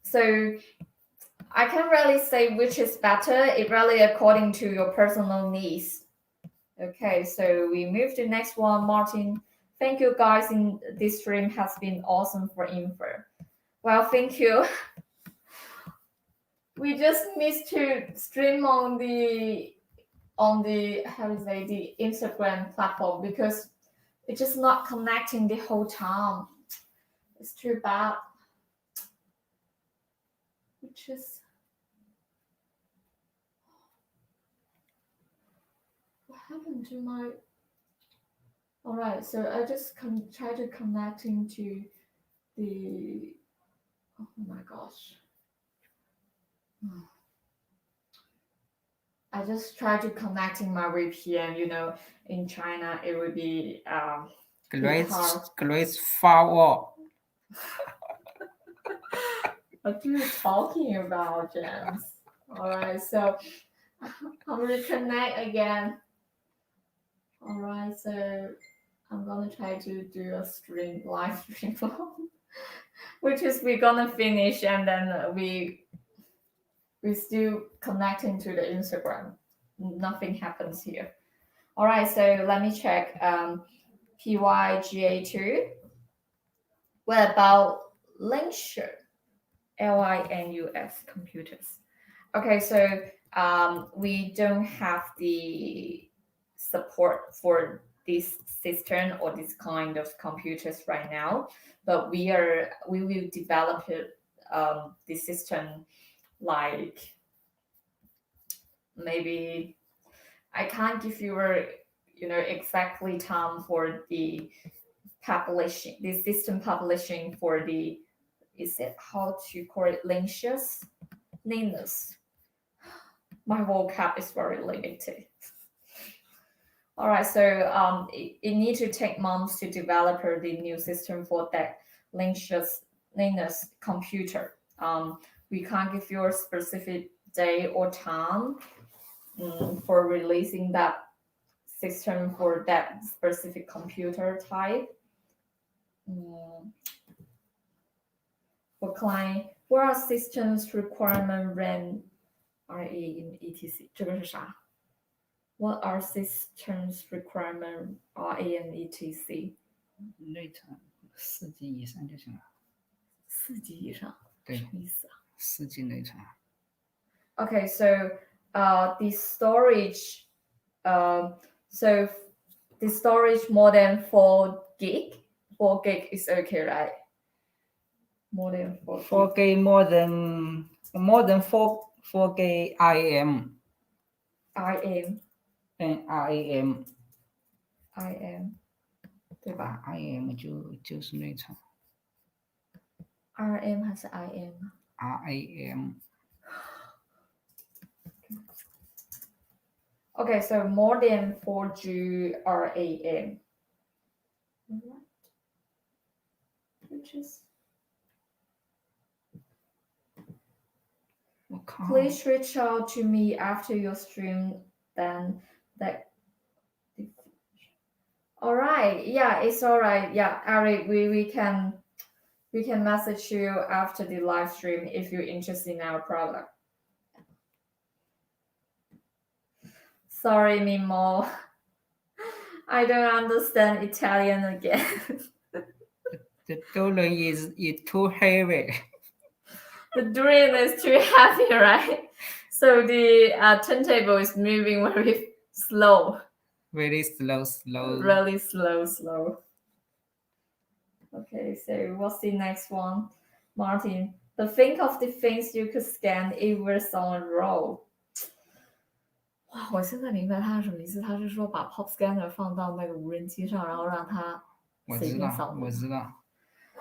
So I can't really say which is better. It really according to your personal needs. Okay, so we move to the next one. Martin, thank you guys. In this stream has been awesome for info. Well, thank you. We just missed to stream on the how to say the Instagram platform because it's just not connecting the whole time. It's too bad. Which is what happened to my. All right, so I just try to connecting to the. Oh my gosh. I just try to connecting my VPN. In China, it would be Great firewall. What are you talking about, James? All right, so I'm gonna connect again. All right, so I'm gonna try to do a live stream, which is we're gonna finish and then we still connecting to the Instagram. Nothing happens here. All right, so let me check. PYGA2. What about lychee? Linux computers. Okay, so we don't have the support for this system or this kind of computers right now, but we will develop it, the system, like maybe I can't give you a exactly time for the publishing, the system publishing for the, is it how to call it, Linux? My vocab is very limited. All right, so it need to take months to develop the new system for that Linux computer. We can't give you a specific day or time for releasing that system for that specific computer type. For client, what are systems requirement RAM, RA in etc. 这个是啥？ What are systems requirement RA and etc. 内存4 G 以上就行了。4 G 以上，对，什么意思啊4 G 内存。Okay, so the storage, so the storage more than 4 gig. 4 gig is okay, right? More than 4 gig. 4K more than 4K IM. IM. RAM， 对吧 ？IM 就是内存。 ？RM 还是 IM？ RAM。 Okay, so more than 4G RAM. Right. Which is. 我靠。 Please reach out to me after your stream. Then that. All right. Yeah, it's all right. Yeah, Eric, we can message you after the live stream if you're interested in our product. Sorry, Mimo. I don't understand Italian again. The durian is too heavy. The durian is too heavy, right? So the turntable is moving very slow. Very slow. Really slow. Okay, so what's the next one? Martin, think of the things you could scan if we're on a roll. 哇，我现在明白它是什么意思。他是说把 pop scanner 放到那个无人机上，然后让它随便扫描。我知道，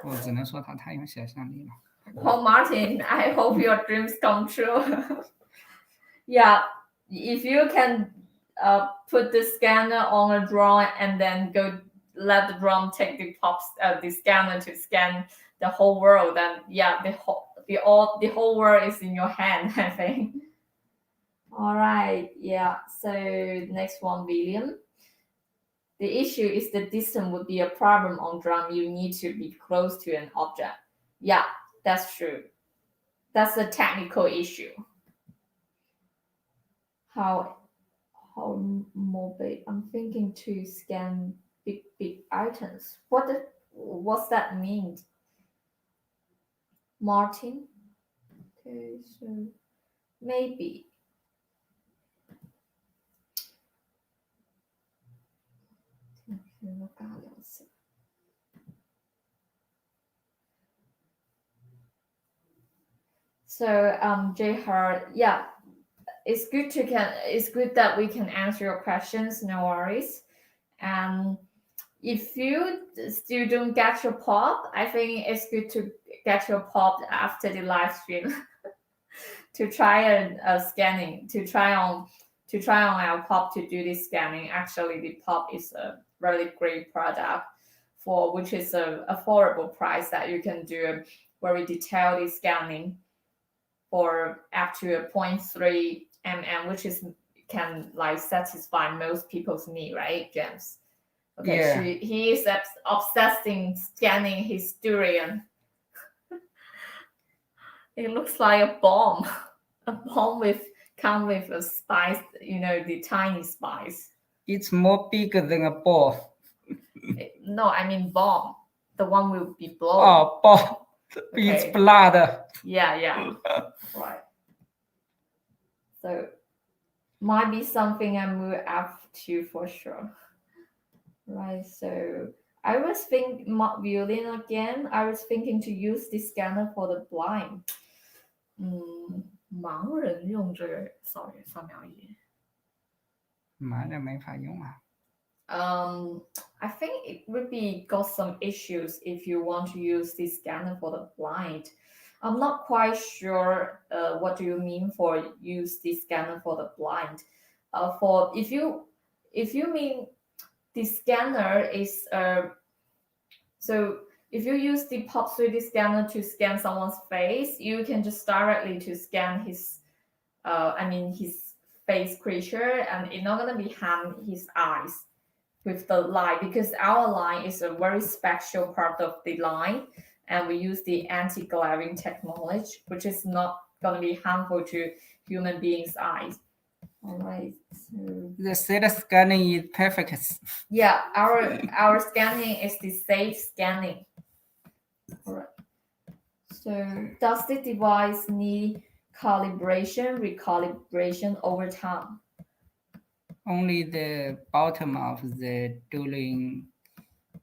我只能说他太有想象力了。Well, Martin, I hope your dreams come true. Yeah, if you can put the scanner on a drone and then go let the drone take the scanner to scan the whole world, then yeah, the whole world is in your hand, I think. All right, yeah. So next one, William. The issue is the distance would be a problem on drum. You need to be close to an object. Yeah, that's true. That's a technical issue. How mobile? I'm thinking to scan big items. What's that mean? Martin? Okay, so maybe. So J Hart, yeah, it's good that we can answer your questions, no worries. And if you still don't get your pop, I think it's good to get your pop after the live stream to try scanning, to try on our pop to do this scanning. Actually, the pop is a really great product which is a affordable price that you can do very detailed scanning for up to a 0.3 mm, which can like satisfy most people's need, right, James? Okay, yeah. He is obsessed in scanning his durian. It looks like a bomb. A bomb come with a spice, the tiny spice. It's more bigger than a ball. No, I mean bomb. The one will be blown. Oh, ball. It's Okay. blood. Yeah. Right. So might be something I will have to for sure. Right. So I was violin again. I was thinking to use the scanner for the blind. 盲人用这个扫描仪。盲人没法用啊。I think it would be got some issues if you want to use the scanner for the blind. I'm not quite sure what do you mean for use the scanner for the blind. For if you mean the scanner is so if you use the Pop 3D scanner to scan someone's face, you can just directly to scan his his face creature, and it's not gonna be harm his eyes with the line, because our line is a very special part of the line, and we use the anti-glaring technology, which is not going to be harmful to human beings' eyes. All right. So The cell scanning is perfect. yeah, our scanning is the safe scanning. All right. So does the device need calibration, recalibration over time? Only the bottom of the durian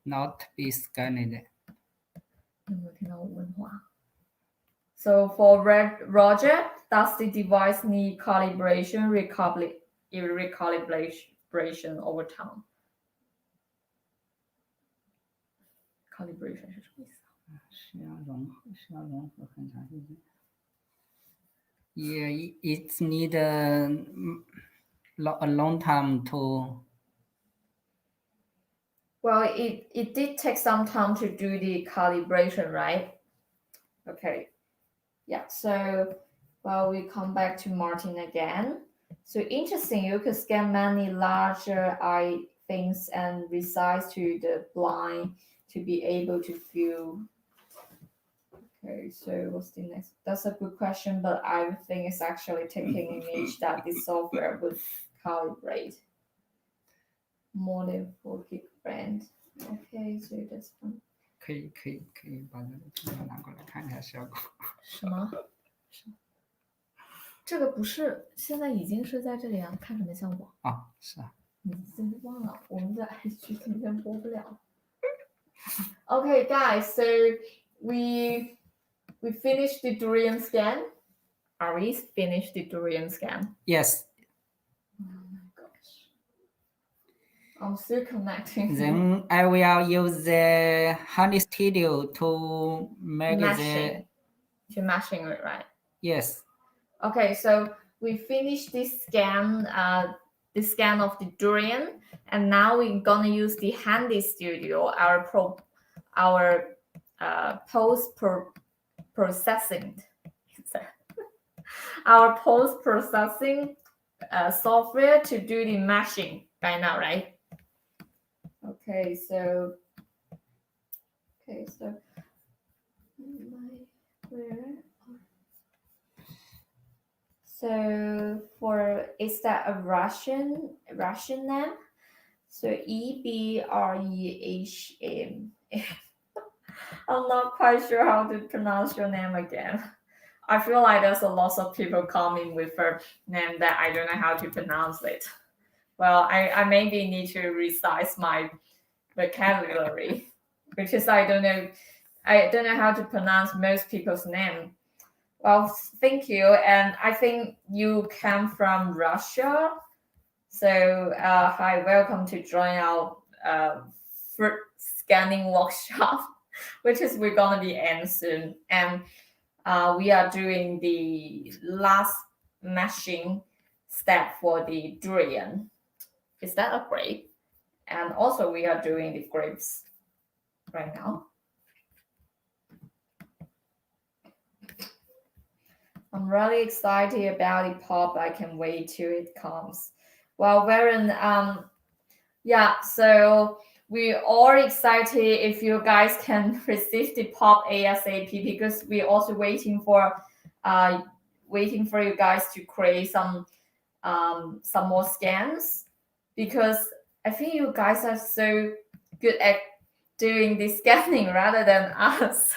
not be scanned. So for Roger, does the device need calibration, recalibration over time? Calibration 是什么意思？需要融合很长时间。Yeah, it's need a long time to. Well, it did take some time to do the calibration, right? Okay. Yeah, so well, we come back to Martin again. So interesting, you could scan many larger eye things and resize to the blind to be able to view. Okay, so what's the next? That's a good question, but I think it's actually taking image that the software would calibrate. More than 4 gig brand. Okay, so that's fine. 可以把这个图片拿过来看一下效果。什么？这个不是，现在已经是在这里啊，看什么效果？啊，是啊。你真忘了，我们的 IG 今天播不了。Okay, guys, so we finished the durian scan. Are we finished the durian scan? Yes. Oh my gosh. I'm still connecting. Then I will use the Honey Studio to make mashing. To mashing it, right? Yes. Okay, so we finished this scan, the scan of the durian, and now we're gonna use the Handy Studio, our post-processing, our post-processing software to do the mashing right now, right? Okay, so So is that a Russian name? So EBREHM. I'm not quite sure how to pronounce your name again. I feel like there's a lot of people coming with a name that I don't know how to pronounce it. Well, I maybe need to resize my vocabulary because I don't know how to pronounce most people's name. Well, thank you. And I think you come from Russia. So, hi, welcome to join our fruit scanning workshop, which is we're going to be end soon. And we are doing the last mashing step for the durian. Is that a grape? And also we are doing the grapes right now. I'm really excited about the pop. I can wait till it comes. Well, Varen, yeah, so we are excited if you guys can receive the pop ASAP, because we're also waiting for you guys to create some more scans, because I think you guys are so good at doing the scanning rather than us.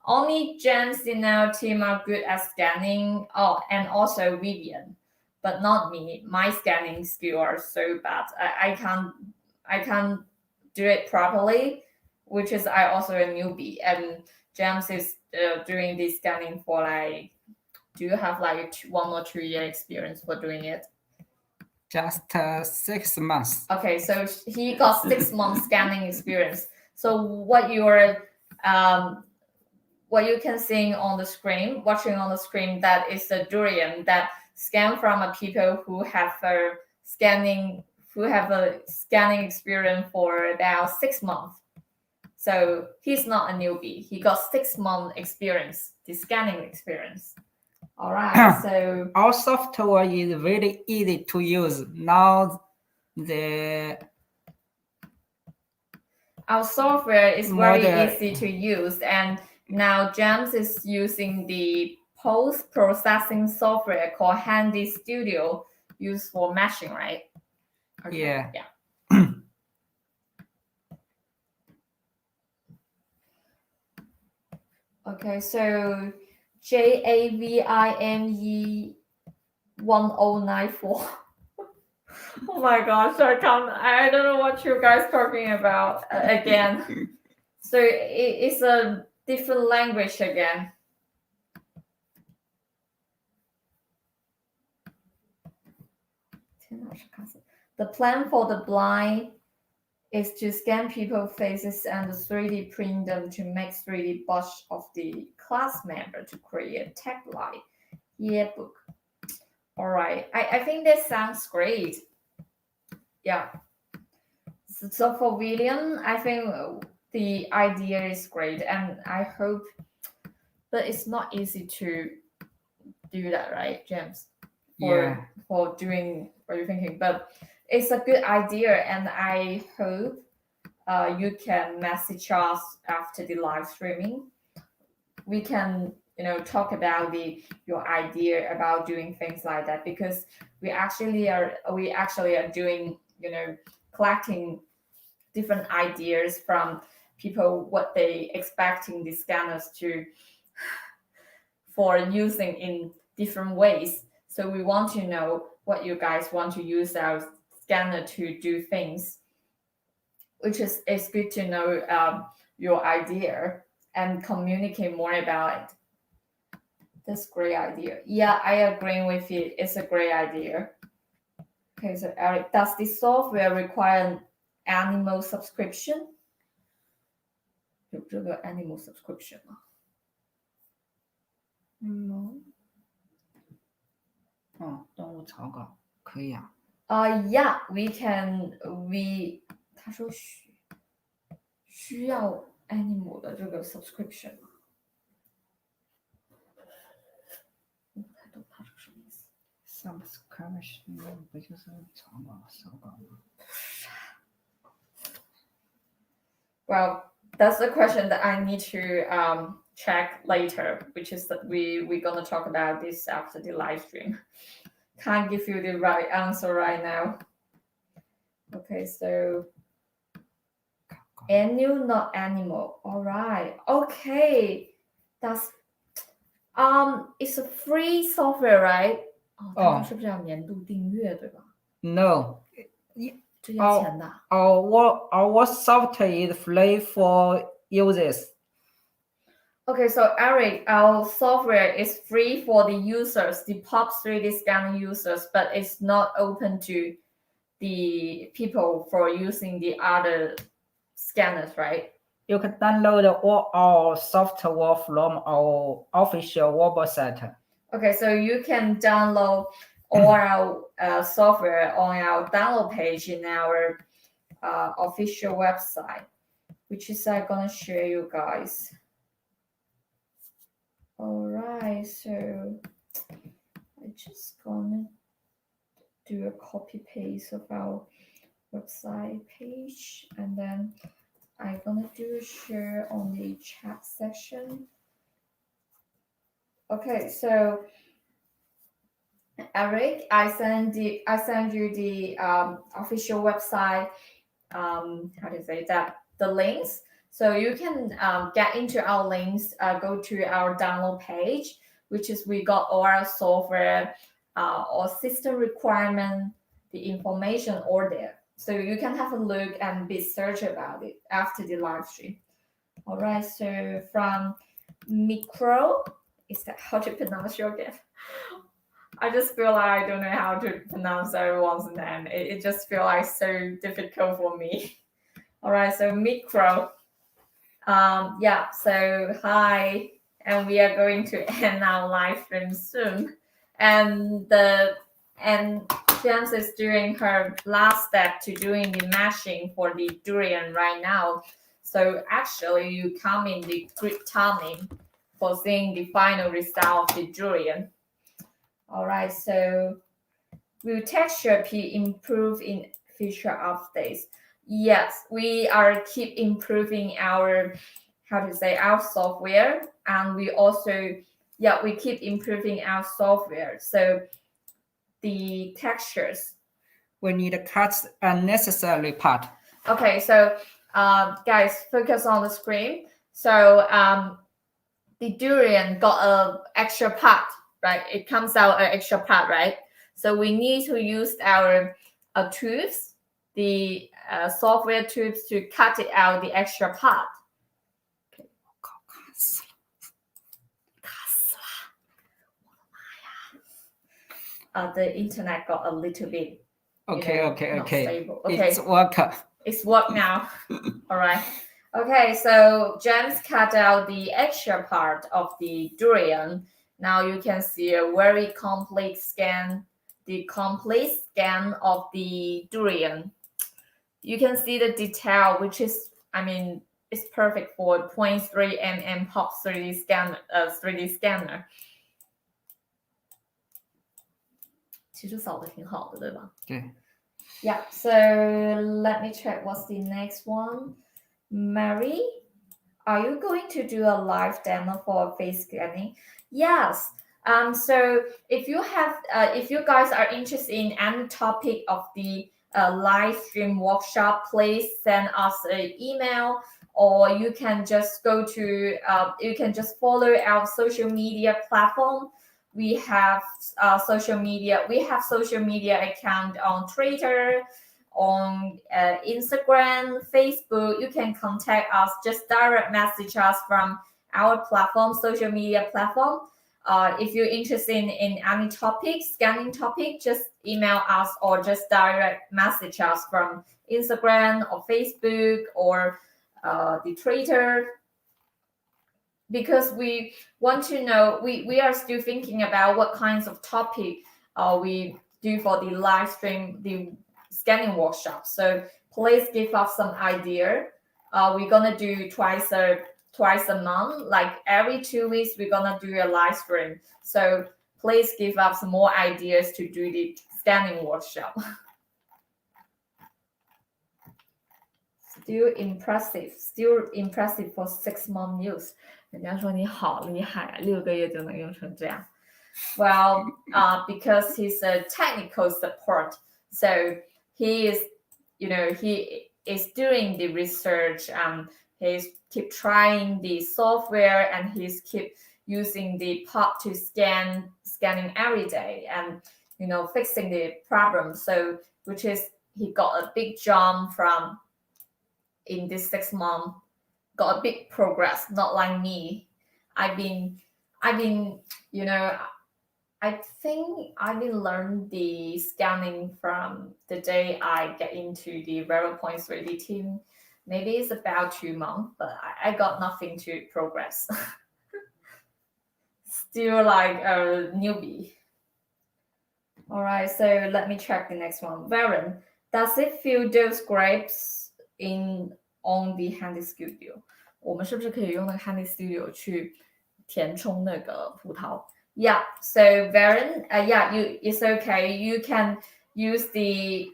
only James in our team are good at scanning. Oh, and also Vivian, but not me. My scanning skill are so bad. I can't do it properly, which is I also a newbie. And James is doing this scanning for like. Do you have like 1 or 2 year experience for doing it? Just 6 months. Okay, so he got 6 months scanning experience. So what you can see on the screen, watching on the screen, that is the durian that scan from a people who have a scanning experience for about 6 months. So he's not a newbie. He got 6 month experience, the scanning experience. All right, so our software is very easy to use. Now our software is very easy to use, and now James is using the post-processing software called Handy Studio, used for meshing, right? Okay, yeah. Okay, so JAVIME 1094. Oh my gosh, I don't know what you guys talking about again. So it's a different language again. The plan for the blind is to scan people's faces and 3D print them to make 3D brush of the class member to create tag-like yearbook. All right, I think that sounds great. Yeah. So for William, I think the idea is great, and I hope, but it's not easy to do that, right, James? For doing what you're thinking, but it's a good idea, and I hope you can message us after the live streaming. We can talk about your idea about doing things like that, because we actually are doing collecting different ideas from people, what they expecting the scanners to for using in different ways. So we want to know what you guys want to use our scanner to do things, which is it's good to know your idea and communicate more about it. That's a great idea. Yeah, I agree with you. It's a great idea. Okay, so Eric, does the software require an animal subscription? 有这个 animal subscription 吗？ 动物草稿可以啊。Yeah,他说需要 animal 的这个 subscription 吗？我不太懂他是什么意思。subscription 不就是草稿吗？ Well, that's the question that I need to check later, which is that we're gonna talk about this after the live stream. Can't give you the right answer right now. Okay, so annual, not animal. All right. Okay, that's it's a free software, right? 它是不是要年度订阅，对吧？ No. 这要钱的。Our software is free for users. Okay, so Eric, our software is free for the users, the POP 3D scanning users, but it's not open to the people for using the other scanners, right? You can download all our software from our official website. Okay, so you can download all our software on our download page in our official website, which is I'm gonna share you guys. All right, so I just gonna do a copy paste of our website page, and then I'm gonna do a share on the chat section. Okay, so Eric, I send you the official website. How to say that? The links. So you can get into our links, go to our download page, which is we got all our software or system requirement, the information all there. So you can have a look and be search about it after the live stream. All right, so from Micro, is that how to pronounce your name? I just feel like I don't know how to pronounce everyone's name. It just feels like so difficult for me. All right, so Micro. Yeah, so hi, and we are going to end our live stream soon. And James is doing her last step to doing the mashing for the durian right now. So actually, you come in the good timing for seeing the final result of the durian. All right, so will texture be improved in future updates? Yes, we are keep improving our our software, and we also we keep improving our software. So the textures. We need to cut unnecessary part. Okay, so guys, focus on the screen. So the durian got a extra part, right? It comes out an extra part, right? So we need to use our tubes, the software tubes to cut it out the extra part. Okay. The internet got a little bit Okay. stable. Okay. It's work. It's work now. All right. Okay, so James cut out the extra part of the durian. Now you can see a very complete scan, the complete scan of the durian. You can see the detail, which is, it's perfect for 0.3 mm pop 3D scanner. 其实扫的挺好的，对吧？对。Yeah, so let me check what's the next one. Mary, are you going to do a live demo for face scanning? Yes. So if you guys are interested in any topic of the live stream workshop, please send us an email, or you can just go to you can just follow our social media platform. We have social media. We have social media account on Twitter, on Instagram, Facebook. You can contact us. Just direct message us from our platform, social media platform. If you're interested in any topic, scanning topic, just email us or just direct message us from Instagram or Facebook or the Twitter. Because we want to know, we are still thinking about what kinds of topic we do for the live stream, the scanning workshop. So please give us some idea. We're gonna do twice a month, like every 2 weeks we're gonna do a live stream. So please give us more ideas to do the scanning workshop. Still impressive for 6-month use. 人家说你好厉害，6个月就能用成这样。Well, because he's a technical support, so he is doing the research and he's keep trying the software and he's keep using the pop to scanning every day and fixing the problem. So which is he got a big jump from in this 6 months. Got a big progress, not like me. I think I've been learning the scanning from the day I get into the Revopoint3d team. Maybe it's about 2 months, but I got nothing to progress. Still like a newbie. All right, so let me check the next one. Varen, does it feel those grapes on the Handy Studio? 我们是不是可以用那个 Handy Studio 去填充那个葡萄？ Yeah, so Varen, it's okay. You can use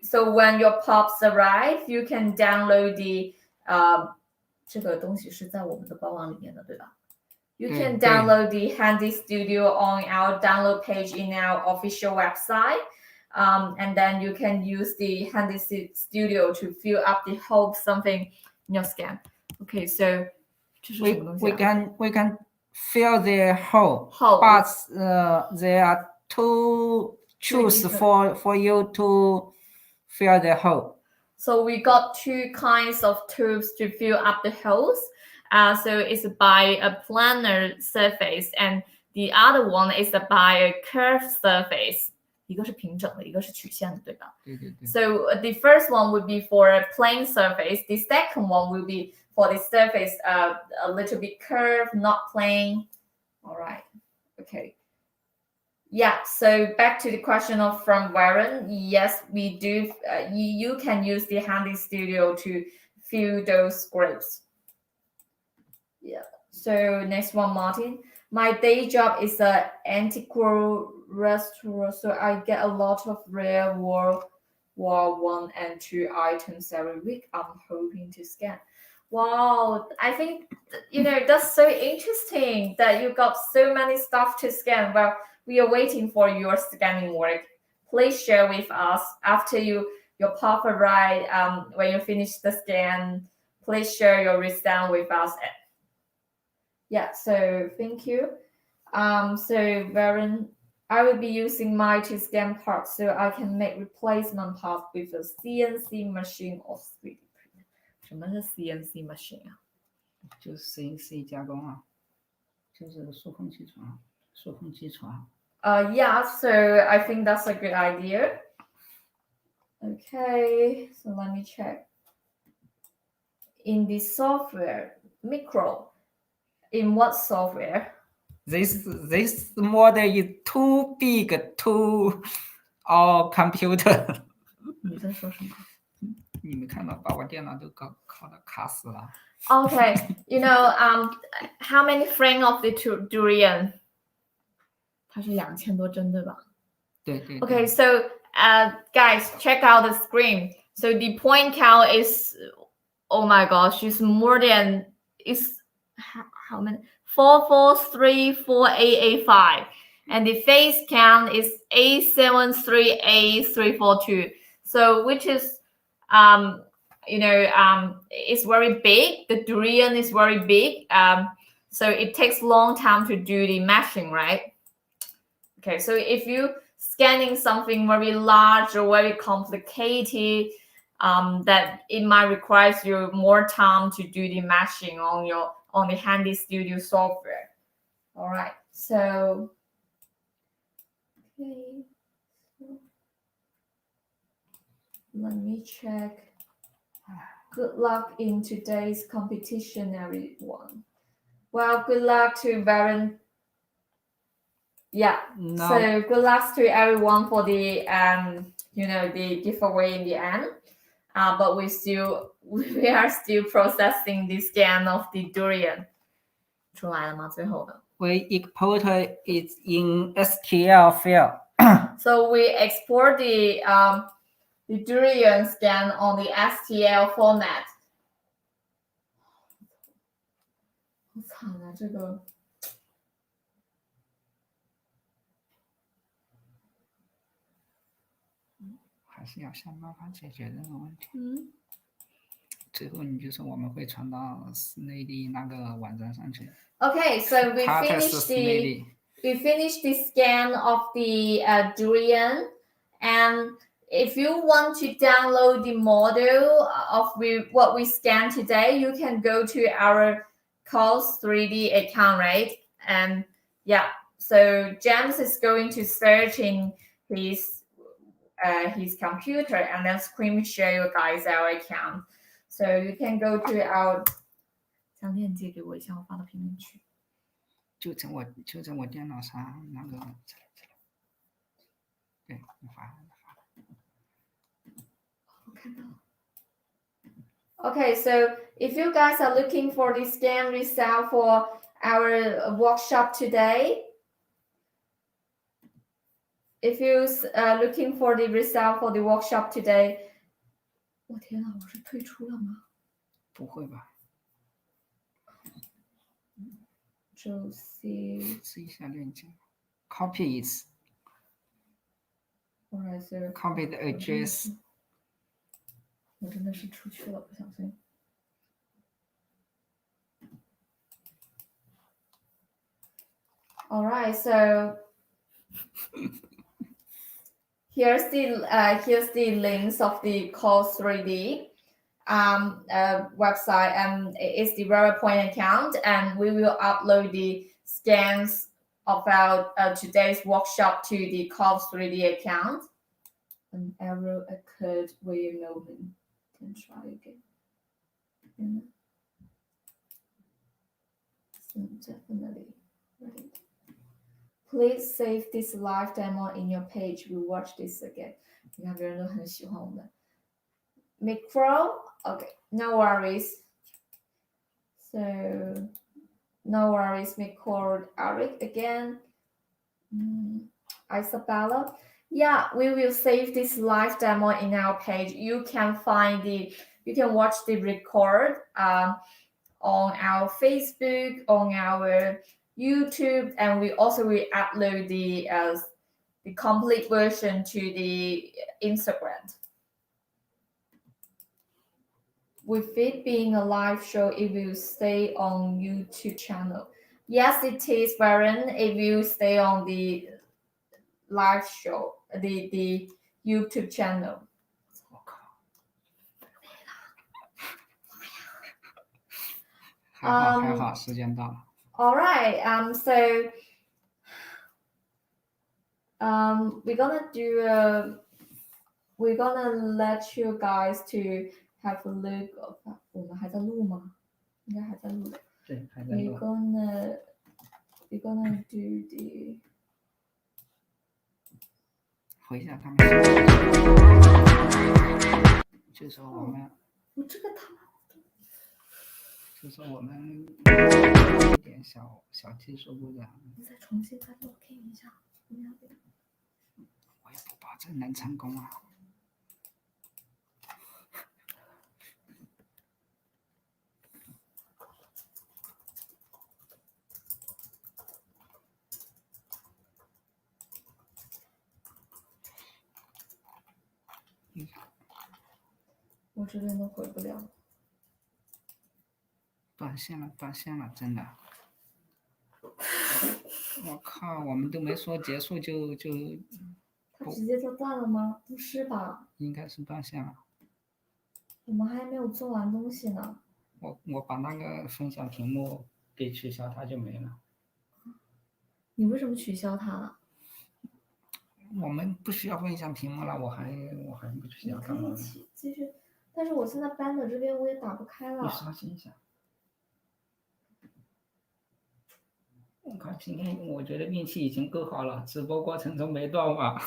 so when your pops arrive, you can download the 这个东西是在我们的官网里面的，对吧？ You can download the Handy Studio on our download page in our official website. And then you can use the Handy Studio to fill up the whole something in your scan. Okay, so 这是什么东西 we can fill the hole, Hole. but there are two choose different- for you to fill the hole. So we got two kinds of tubes to fill up the holes. So it's by a planar surface, and the other one is by a curved surface. 一个是平整的，一个是曲线的，对吧？对对对。 So the first one would be for a plane surface. The second one will be for the surface a little bit curved, not plane. All right. Okay. Yeah. So back to the question of from Warren. Yes, we do. You can use the Handy Studio to fill those grapes. Yeah. So next one, Martin. My day job is an antiquarian restaurant, so I get a lot of rare World War One and Two items every week. I'm hoping to scan. Wow, I think that's so interesting that you got so many stuff to scan. Well, we are waiting for your scanning work. Please share with us after your pop ride. When you finish the scan, please share your result with us. Yeah, so thank you. So Varen, I will be using mine to scan parts so I can make replacement parts with a CNC machine or 3D printer. 什么是 CNC machine 啊？就是 CNC 加工啊，就是数控基础啊，数控基础啊。Yeah, so I think that's a good idea. Okay, so let me check. In the software, micro, in what software? This model is too big to our computer. 你在说什么？你没看到把我电脑都考的卡死了。Okay, how many frames of the durian? 它是2000多帧，对吧？对对。 Okay, so guys, check out the screen. So the point count is, oh my gosh, it's more than how many? 44348885, and the face count is 873842. So which is it's very big. The durian is very big. So it takes long time to do the meshing, right? Okay, so if you scanning something very large or very complicated, that it might require you more time to do the meshing on the Handy Studio software. All right, so okay, let me check. Good luck in today's competition, everyone. Well, good luck to Baron. Yeah. No. So good luck to everyone for the the giveaway in the end. But we are still processing the scan of the durian. 出来了吗？最后的。We export it in STL file. So we export the durian scan on the STL format. 好惨啊，这个。还是要想办法解决这个问题。最后你就说我们会传到室内的那个网站上去。Okay, so we finished the scan of the durian, and if you want to download the model of what we scanned today, you can go to our Challange3d account, right? And yeah, so James is going to search in his computer and then screen share you guys our account. So you can go to our 将链接给我一下，我发到评论区。就在我电脑上那个，对，你发了。我看到了。Okay, so if you guys are looking for the scan result for our workshop today, if you looking for the result for the workshop today, 我天哪，我是退出了吗？不会吧？周 C 试一下链接 ，copy it. Alright, so copy the address. 我真的是出去了，不小心。All right, so here's the links of the Course 3D website, and it's the Revopoint account, and we will upload the scans of our today's workshop to the Course 3D account. An error occurred where you know me. Can try again. So definitely right. Please save this live demo in your page. We watch this again. 你看别人都很喜欢我们。Micro, okay, no worries. So, no worries. We called Eric again. Isabella. Yeah, we will save this live demo in our page. You can watch the record on our Facebook, on our YouTube, and we also will upload the complete version to the Instagram. With it being a live show, it will stay on YouTube channel. Yes, it is, Baron. It will stay on the live show, the YouTube channel. 我靠！还好，时间到了。All right. So we're gonna let you guys to have a look of. 我们还在录吗？应该还在录。对，还在录。We're gonna do the. 回一下他们。就说我们。我这个他妈。就说我们一点小技术故障。你再重新再 login 一下，我也不保证能成功啊。我这边都回不了。断线了，真的！我靠，我们都没说结束就。它直接就断了吗？不是吧？应该是断线了。我们还没有做完东西呢。我把那个分享屏幕给取消，它就没了。你为什么取消它了？我们不需要分享屏幕了，我还不取消干嘛？你可以继续，但是我现在搬的这边我也打不开了。你刷新一下。我靠，今天我觉得运气已经够好了，直播过程中没断网。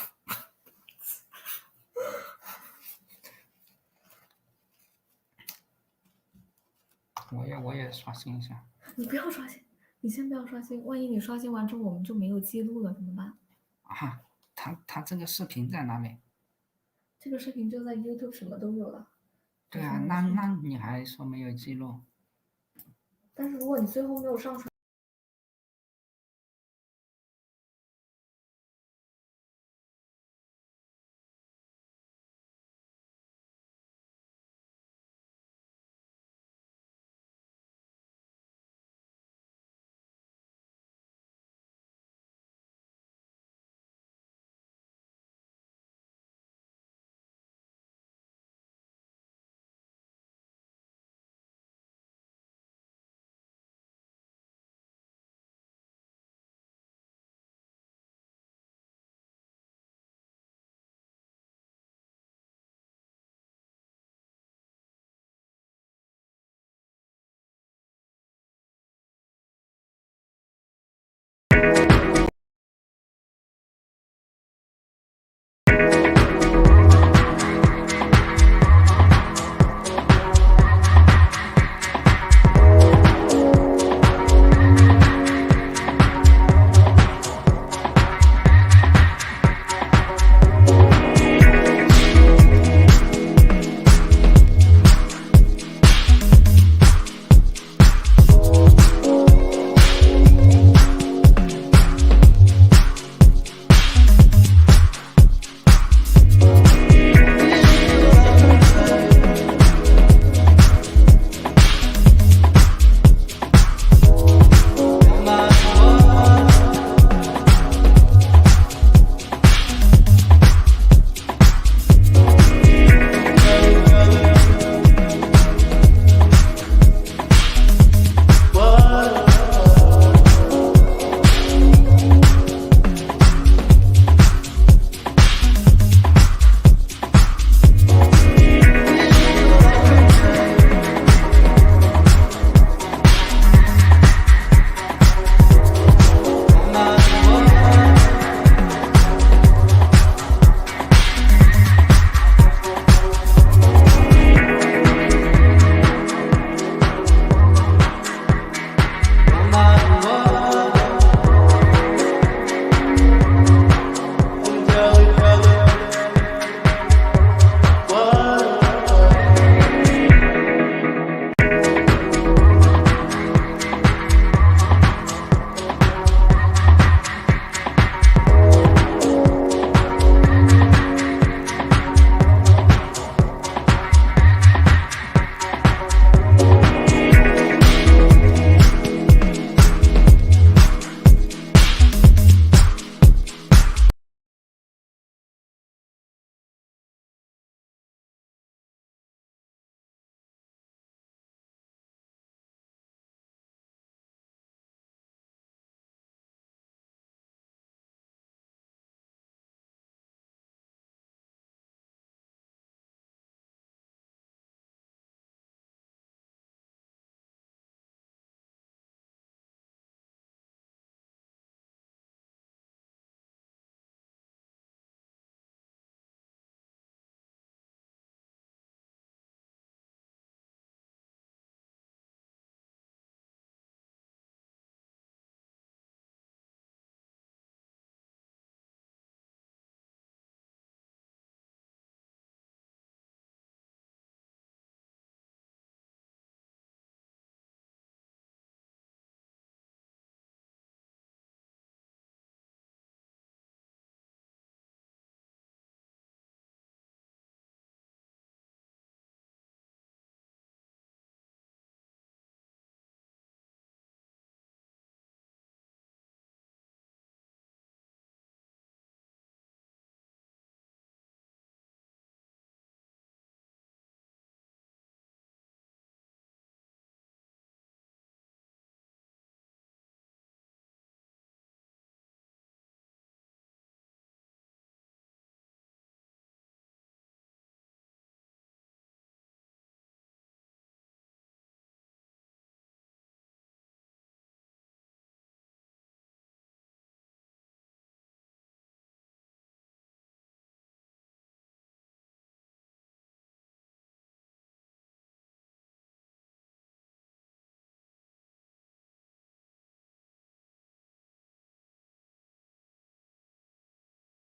我也刷新一下。你不要刷新，你先不要刷新，万一你刷新完之后我们就没有记录了怎么办？啊，他这个视频在哪里？这个视频就在 YouTube 什么都有了。对啊，那你还说没有记录？但是如果你最后没有上传。